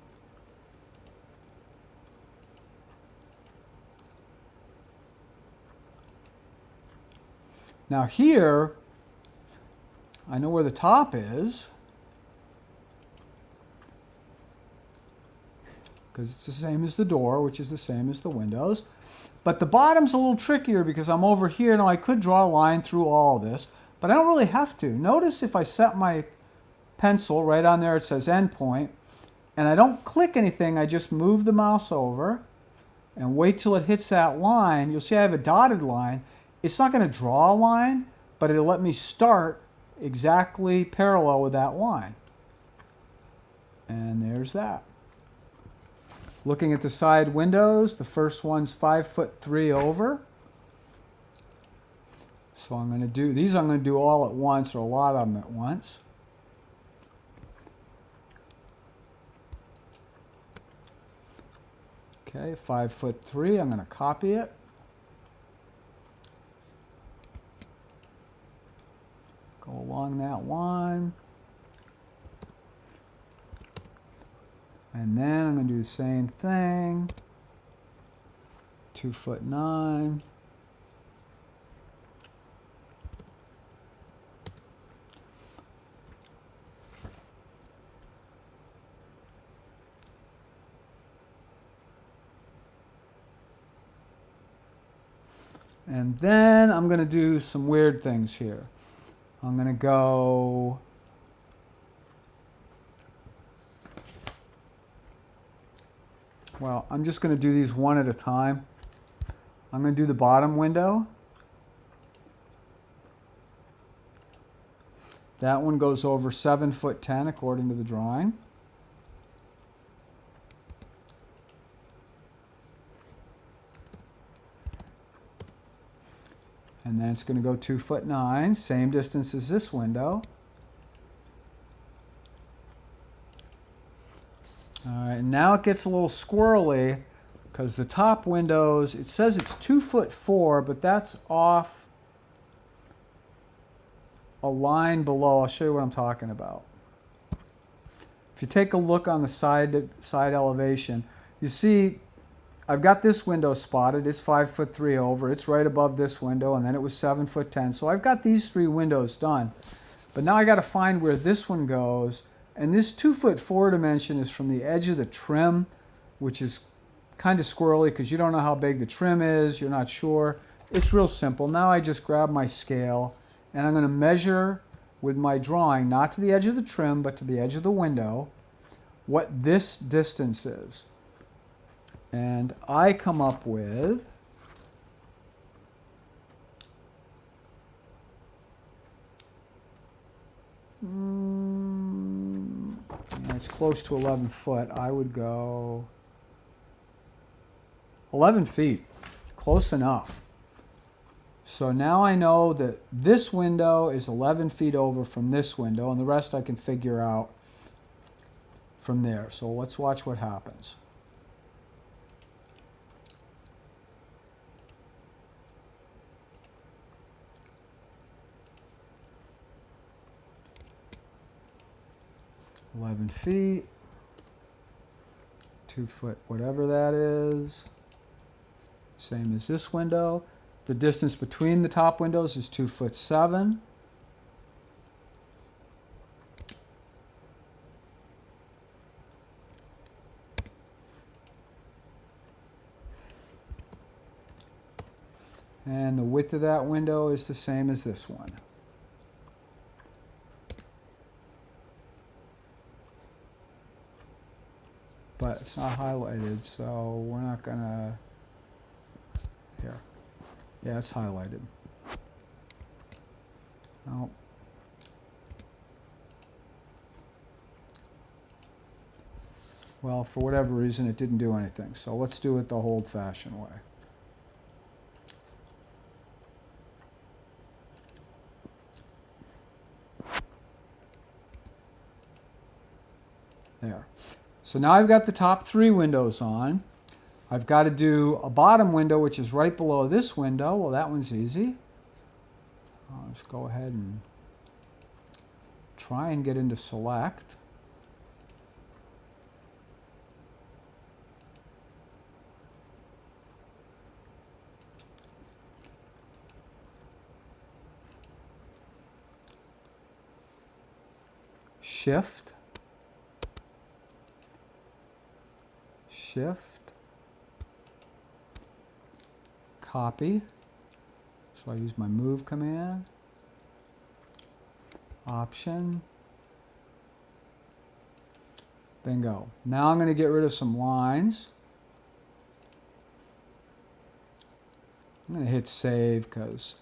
Now here, I know where the top is, because it's the same as the door, which is the same as the windows. But the bottom's a little trickier because I'm over here. Now I could draw a line through all of this, but I don't really have to. Notice if I set my pencil right on there, it says endpoint, and I don't click anything, I just move the mouse over and wait till it hits that line. You'll see I have a dotted line. It's not going to draw a line, but it'll let me start exactly parallel with that line. And there's that. Looking at the side windows, the first one's 5'3" over. So I'm going to do, these I'm going to do all at once, or a lot of them at once. Okay, 5'3", I'm going to copy it. Go along that line. And then I'm going to do the same thing. 2'9". And then I'm going to do some weird things here. I'm going to go well, I'm just going to do these one at a time. I'm going to do the bottom window. That one goes over 7'10" according to the drawing. And then it's going to go 2'9", same distance as this window. All right, now it gets a little squirrely because the top windows, it says it's 2'4", but that's off a line below. I'll show you what I'm talking about. If you take a look on the side elevation, you see I've got this window spotted. It's 5'3" over. It's right above this window, and then it was 7'10". So I've got these 3 windows done. But now I got to find where this one goes. And this 2'4" dimension is from the edge of the trim, which is kind of squirrely because you don't know how big the trim is. You're not sure. It's real simple. Now I just grab my scale, and I'm going to measure with my drawing, not to the edge of the trim, but to the edge of the window, what this distance is. And I come up with it's close to 11 foot. I would go 11 feet. Close enough. So now I know that this window is 11 feet over from this window, and the rest I can figure out from there. So let's watch what happens. $11 feet, 2 foot, whatever that is. Same as this window. The distance between the top windows is 2'7". And the width of that window is the same as this one. But it's not highlighted, so we're not gonna, here. Yeah, it's highlighted. Oh. Well, for whatever reason, it didn't do anything. So let's do it the old-fashioned way. There. So now I've got the top 3 windows on. I've got to do a bottom window, which is right below this window. Well, that one's easy. I'll just go ahead and try and get into select. Shift. Copy. So I use my move command. Option. Bingo. Now I'm going to get rid of some lines. I'm going to hit save because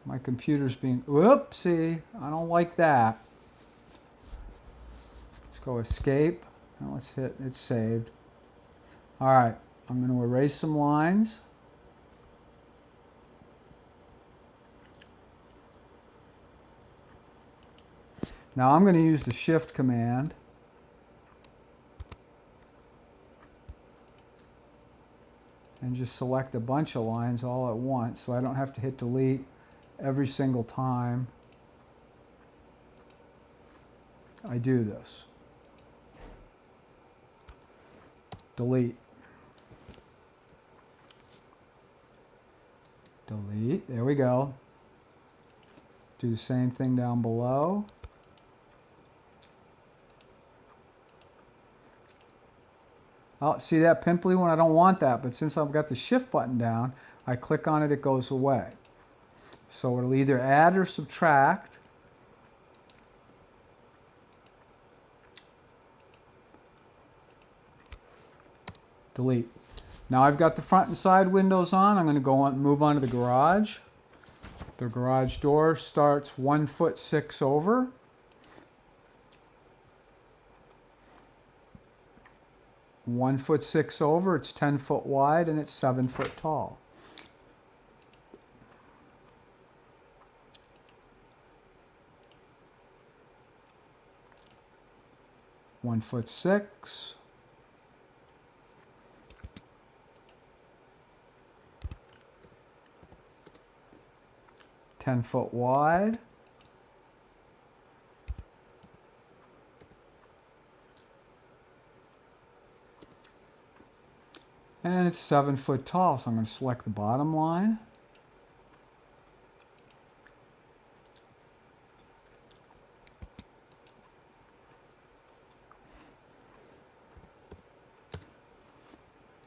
my computer's being, whoopsie, I don't like that. Let's go escape. Now let's hit, it's saved. All right, I'm going to erase some lines. Now I'm going to use the shift command. And just select a bunch of lines all at once so I don't have to hit delete every single time I do this. Delete. Delete. There we go. Do the same thing down below. Oh, see that pimply one? I don't want that, but since I've got the shift button down, I click on it, it goes away. So it'll either add or subtract. Delete. Now I've got the front and side windows on. I'm going to go on, move on to the garage. The garage door starts 1'6" over. (1'6" over. It's 10 foot wide and it's 7 foot tall. (1'6). 10 foot wide. And it's 7 foot tall, so I'm going to select the bottom line.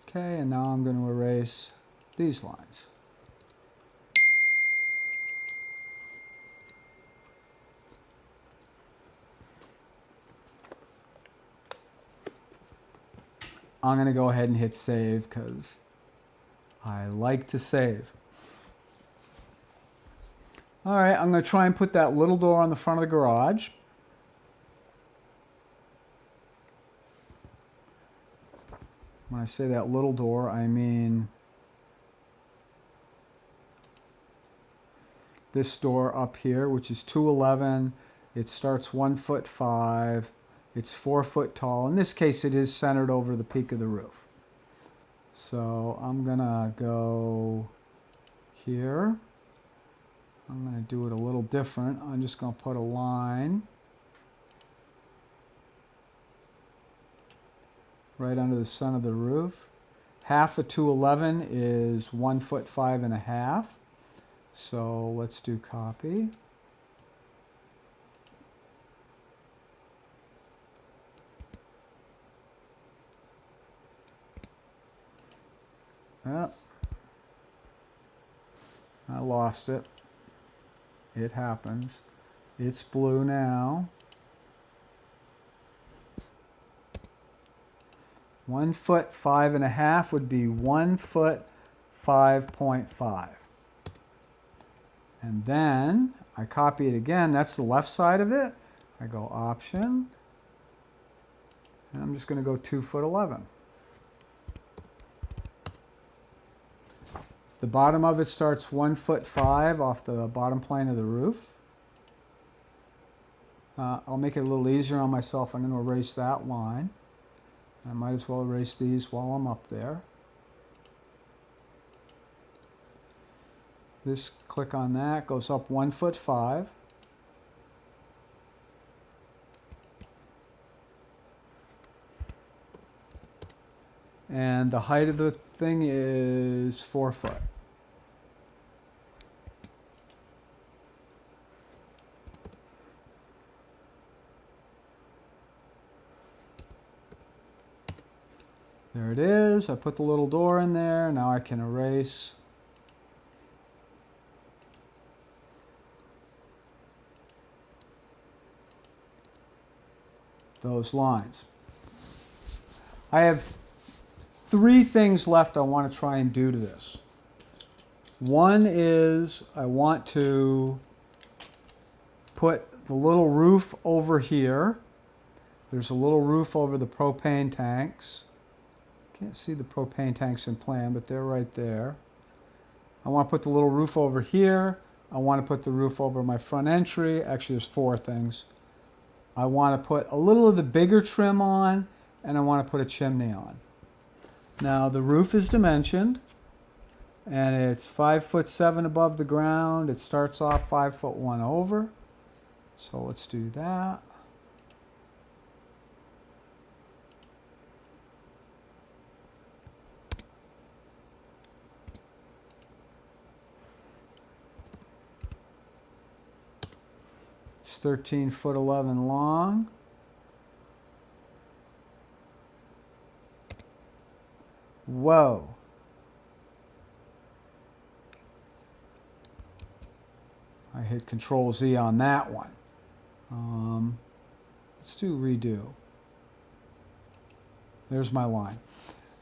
Okay, and now I'm going to erase these lines. I'm going to go ahead and hit save because I like to save. All right, I'm going to try and put that little door on the front of the garage. When I say that little door, I mean this door up here, which is 211. It starts 1'5". It's 4 foot tall. In this case, it is centered over the peak of the roof. So I'm gonna go here. I'm gonna do it a little different. I'm just gonna put a line right under the center of the roof. Half of 211 is 1'5½". So let's do copy. Yep. I lost it. It happens. It's blue now. 1'5½ would be 1'5.5". And then I copy it again. That's the left side of it. I go Option. And I'm just going to go 2'11". The bottom of it starts 1'5" off the bottom plane of the roof. I'll make it a little easier on myself. I'm going to erase that line. I might as well erase these while I'm up there. This, click on that, goes up 1'5". And the height of the thing is 4 foot. There it is. I put the little door in there. Now I can erase those lines. I have 3 things left I want to try and do to this. One is I want to put the little roof over here. There's a little roof over the propane tanks. Can't see the propane tanks in plan, but they're right there. I want to put the little roof over here. I want to put the roof over my front entry. Actually, there's 4 things. I want to put a little of the bigger trim on, and I want to put a chimney on. Now, the roof is dimensioned, and it's 5'7" above the ground. It starts off 5'1" over. So let's do that. It's 13'11" long. Whoa. I hit Control Z on that one. Let's do redo. There's my line.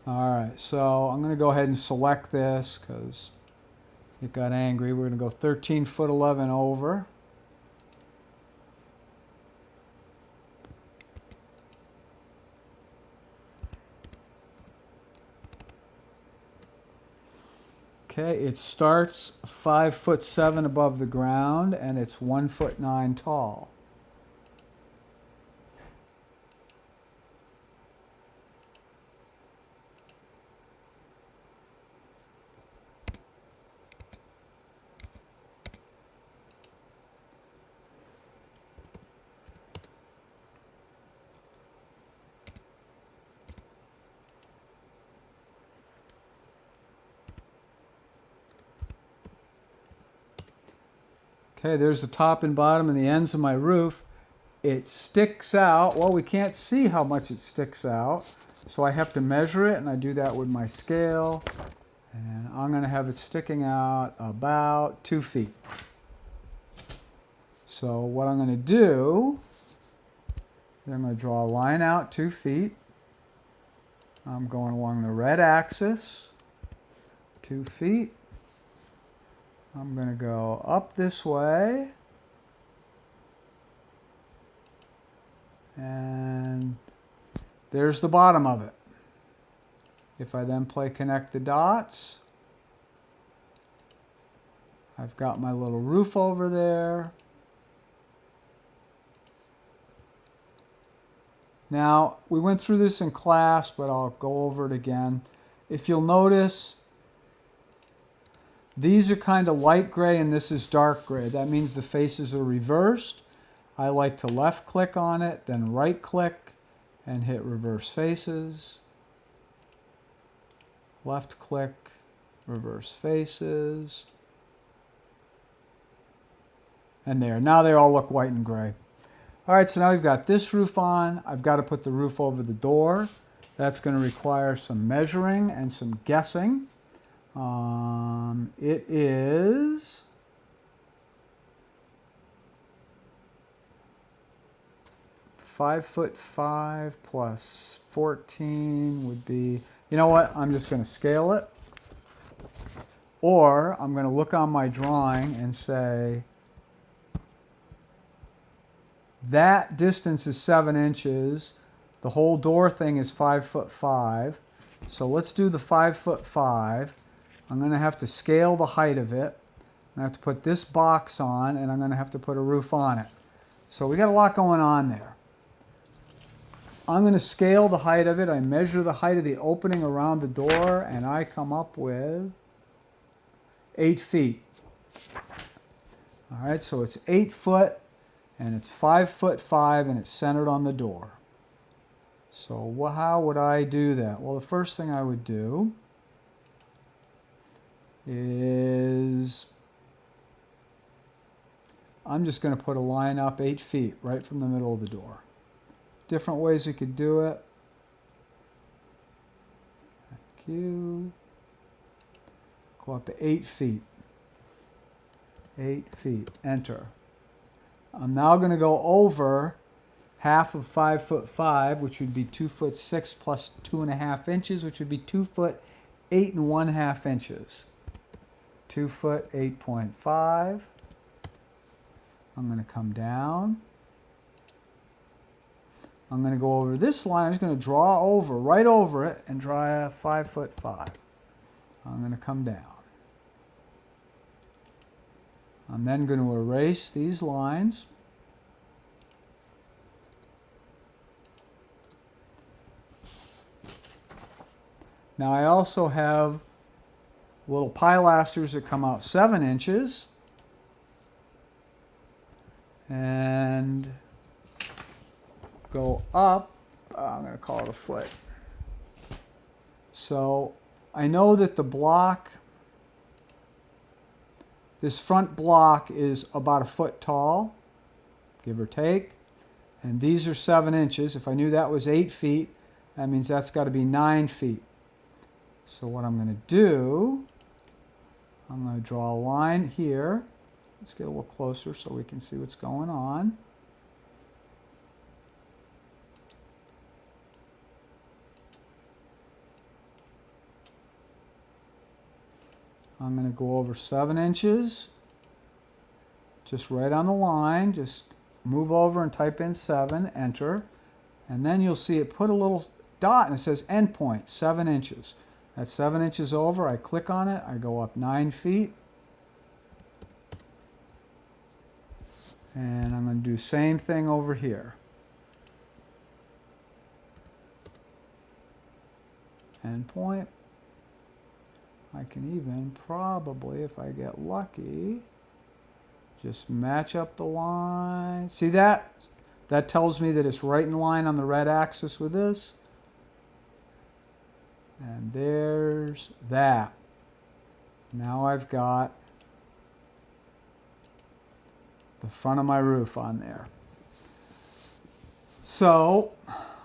All right, so I'm going to go ahead and select this because it got angry. We're going to go 13'11" over. Okay, it starts 5'7" above the ground, and it's 1'9" tall. Okay, there's the top and bottom and the ends of my roof. It sticks out. Well, we can't see how much it sticks out, so I have to measure it, and I do that with my scale. And I'm going to have it sticking out about 2 feet. So what I'm going to do is I'm going to draw a line out 2 feet. I'm going along the red axis, 2 feet. I'm going to go up this way. And there's the bottom of it. If I then connect the dots, I've got my little roof over there. Now, we went through this in class, but I'll go over it again. If you'll notice, these are kind of light gray and this is dark gray. That means the faces are reversed. I like to left click on it, then right click and hit reverse faces. Left click, reverse faces. And there, now they all look white and gray. All right, so now we've got this roof on. I've got to put the roof over the door. That's going to require some measuring and some guessing. It is 5'5" plus 14 would be, you know what, I'm just going to scale it. Or I'm going to look on my drawing and say, that distance is 7 inches. The whole door thing is 5'5". So let's do the 5'5". I'm going to have to scale the height of it. I have to put this box on, and I'm going to have to put a roof on it. So we got a lot going on there. I'm going to scale the height of it. I measure the height of the opening around the door, and I come up with 8 feet. All right, so it's 8 foot, and it's 5'5", and it's centered on the door. So how would I do that? Well, the first thing I would do is I'm just going to put a line up 8 feet right from the middle of the door. Different ways we could do it. Thank you. Go up to 8 feet. 8 feet. Enter. I'm now going to go over half of 5'5", which would be 2'6" plus 2.5 inches, which would be 2 foot 8 1/2 inches. 2 foot 8.5. I'm going to come down. I'm going to go over this line. I'm just going to draw over, right over it, and draw a 5'5". I'm going to come down. I'm then going to erase these lines. Now I also have little pilasters that come out 7 inches. And go up, I'm going to call it a foot. So I know that the block, this front block is about a foot tall, give or take. And these are 7 inches. If I knew that was 8 feet, that means that's got to be 9 feet. So what I'm going to do, I'm going to draw a line here. Let's get a little closer so we can see what's going on. I'm going to go over 7 inches, just right on the line. Just move over and type in 7, enter. And then you'll see it put a little dot and it says endpoint, 7 inches. That's 7 inches over. I click on it. I go up 9 feet. And I'm going to do the same thing over here. Endpoint. I can even probably, if I get lucky, just match up the line. See that? That tells me that it's right in line on the red axis with this. And there's that. Now I've got the front of my roof on there. So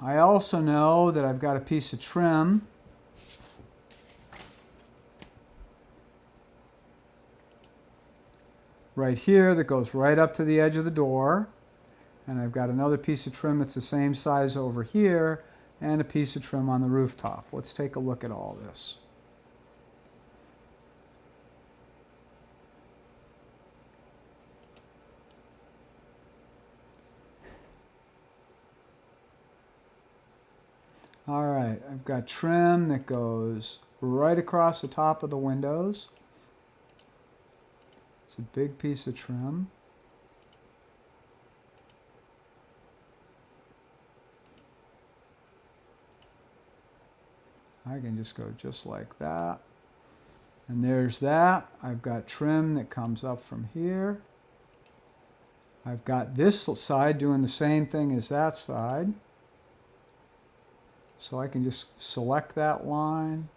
I also know that I've got a piece of trim right here that goes right up to the edge of the door. And I've got another piece of trim that's the same size over here and a piece of trim on the rooftop. Let's take a look at all this. All right, I've got trim that goes right across the top of the windows. It's a big piece of trim. I can just go just like that. And there's that. I've got trim that comes up from here. I've got this side doing the same thing as that side. So I can just select that line,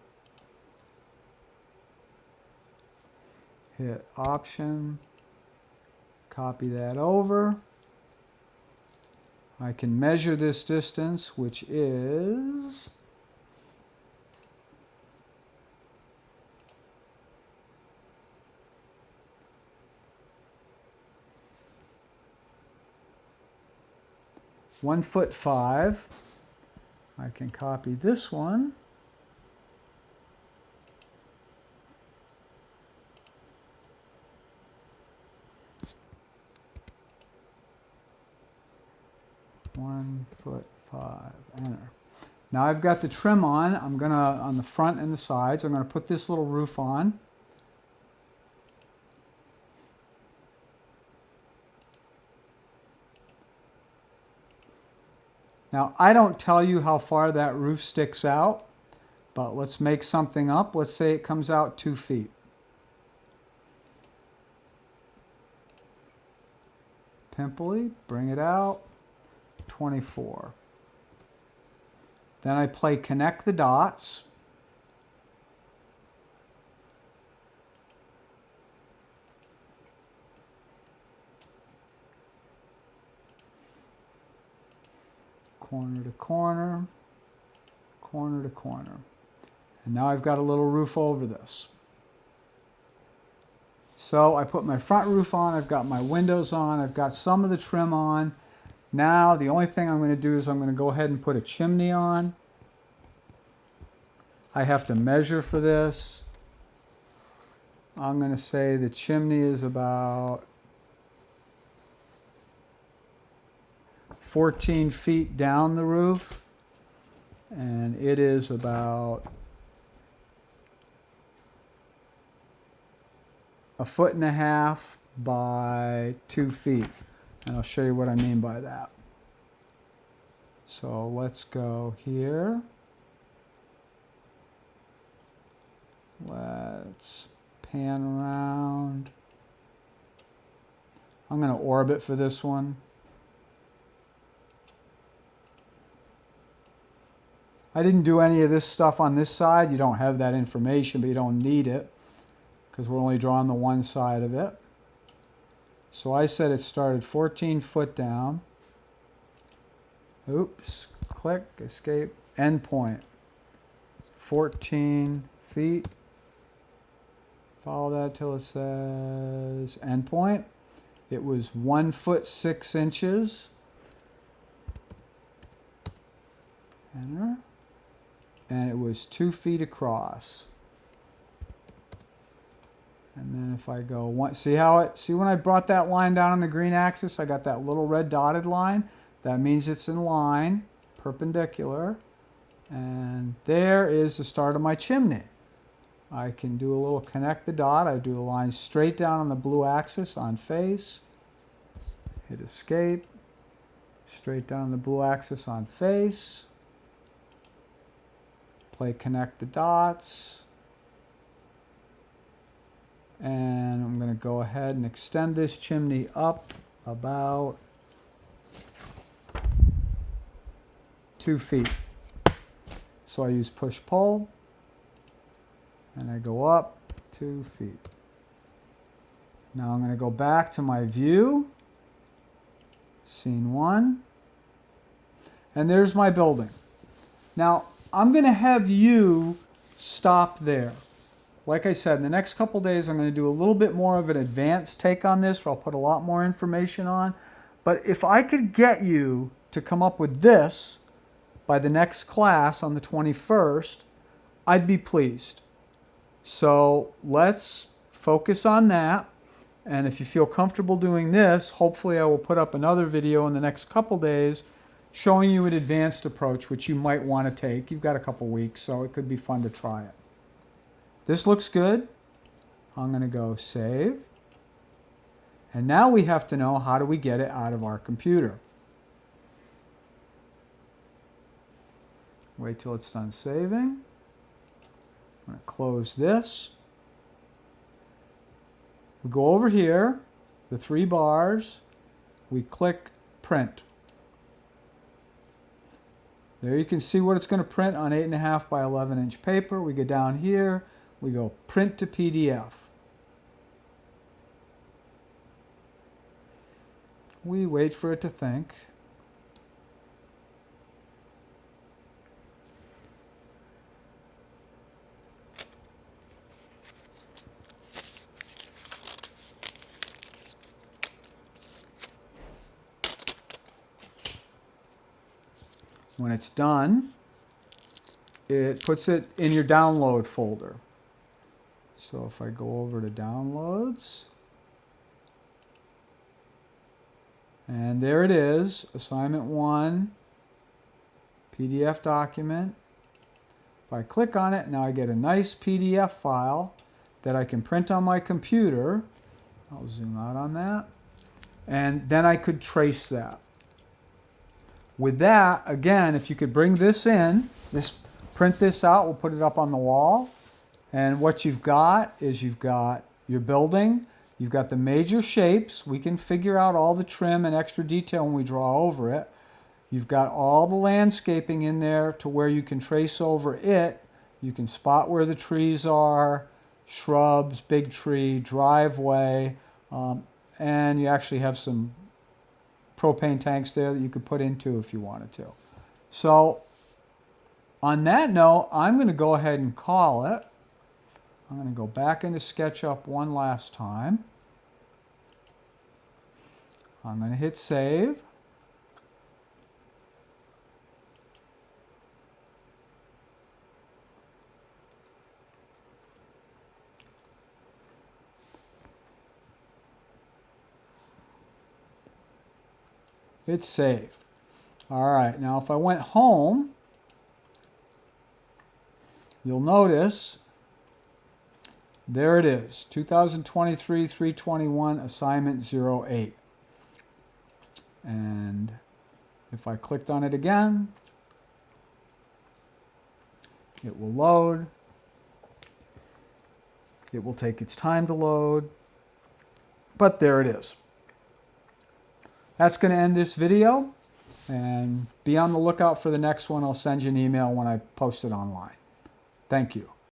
hit Option, copy that over. I can measure this distance, which is 1'5". I can copy this one. "1'5", enter. Now I've got the trim on. I'm gonna, on the front and the sides, I'm gonna put this little roof on. Now, I don't tell you how far that roof sticks out, but let's make something up. Let's say it comes out 2 feet. Pimply, bring it out, 24. Then I play connect the dots. Corner to corner, corner to corner. And now I've got a little roof over this. So I put my front roof on, I've got my windows on, I've got some of the trim on. Now the only thing I'm going to do is I'm going to go ahead and put a chimney on. I have to measure for this. I'm going to say the chimney is about 14 feet down the roof, and it is about 1.5 feet by 2 feet. And I'll show you what I mean by that. So let's go here. Let's pan around. I'm going to orbit for this one. I didn't do any of this stuff on this side. You don't have that information, but you don't need it because we're only drawing the one side of it. So I said it started 14 foot down. Oops, click, escape, endpoint. 14 feet. Follow that till it says endpoint. It was 1 foot 6 inches. Enter. And it was 2 feet across. And then if I go one, see when I brought that line down on the green axis, I got that little red dotted line. That means it's in line, perpendicular. And there is the start of my chimney. I can do a little connect the dot. I do a line straight down on the blue axis on face. Hit escape. Straight down the blue axis on face. Play connect the dots. And I'm going to go ahead and extend this chimney up about 2 feet. So I use push pull and I go up 2 feet. Now I'm going to go back to my view Scene 1. And there's my building. Now, I'm going to have you stop there. Like I said, in the next couple days, I'm going to do a little bit more of an advanced take on this, where I'll put a lot more information on. But if I could get you to come up with this by the next class on the 21st, I'd be pleased. So let's focus on that. And if you feel comfortable doing this, hopefully I will put up another video in the next couple days showing you an advanced approach, which you might want to take. You've got a couple weeks, so it could be fun to try it. This looks good. I'm going to go save. And now we have to know, how do we get it out of our computer? Wait till it's done saving. I'm going to close this. We go over here, the 3 bars, we click print. There you can see what it's going to print on 8.5 by 11 inch paper. We go down here, we go print to PDF. We wait for it to think. When it's done, it puts it in your download folder. So if I go over to downloads, and there it is, assignment 1, PDF document. If I click on it, now I get a nice PDF file that I can print on my computer. I'll zoom out on that. And then I could trace that. With that, again, if you could bring this in, print this out, we'll put it up on the wall. And what you've got is you've got your building, you've got the major shapes. We can figure out all the trim and extra detail when we draw over it. You've got all the landscaping in there to where you can trace over it. You can spot where the trees are, shrubs, big tree, driveway, and you actually have some propane tanks there that you could put into if you wanted to. So on that note, I'm going to go ahead and call it. I'm going to go back into Sketchup one last time. I'm going to hit save. It's saved. All right, now if I went home, you'll notice there it is, 2023-321 assignment 08. And if I clicked on it again, it will load. It will take its time to load, but there it is. That's going to end this video, and be on the lookout for the next one. I'll send you an email when I post it online. Thank you.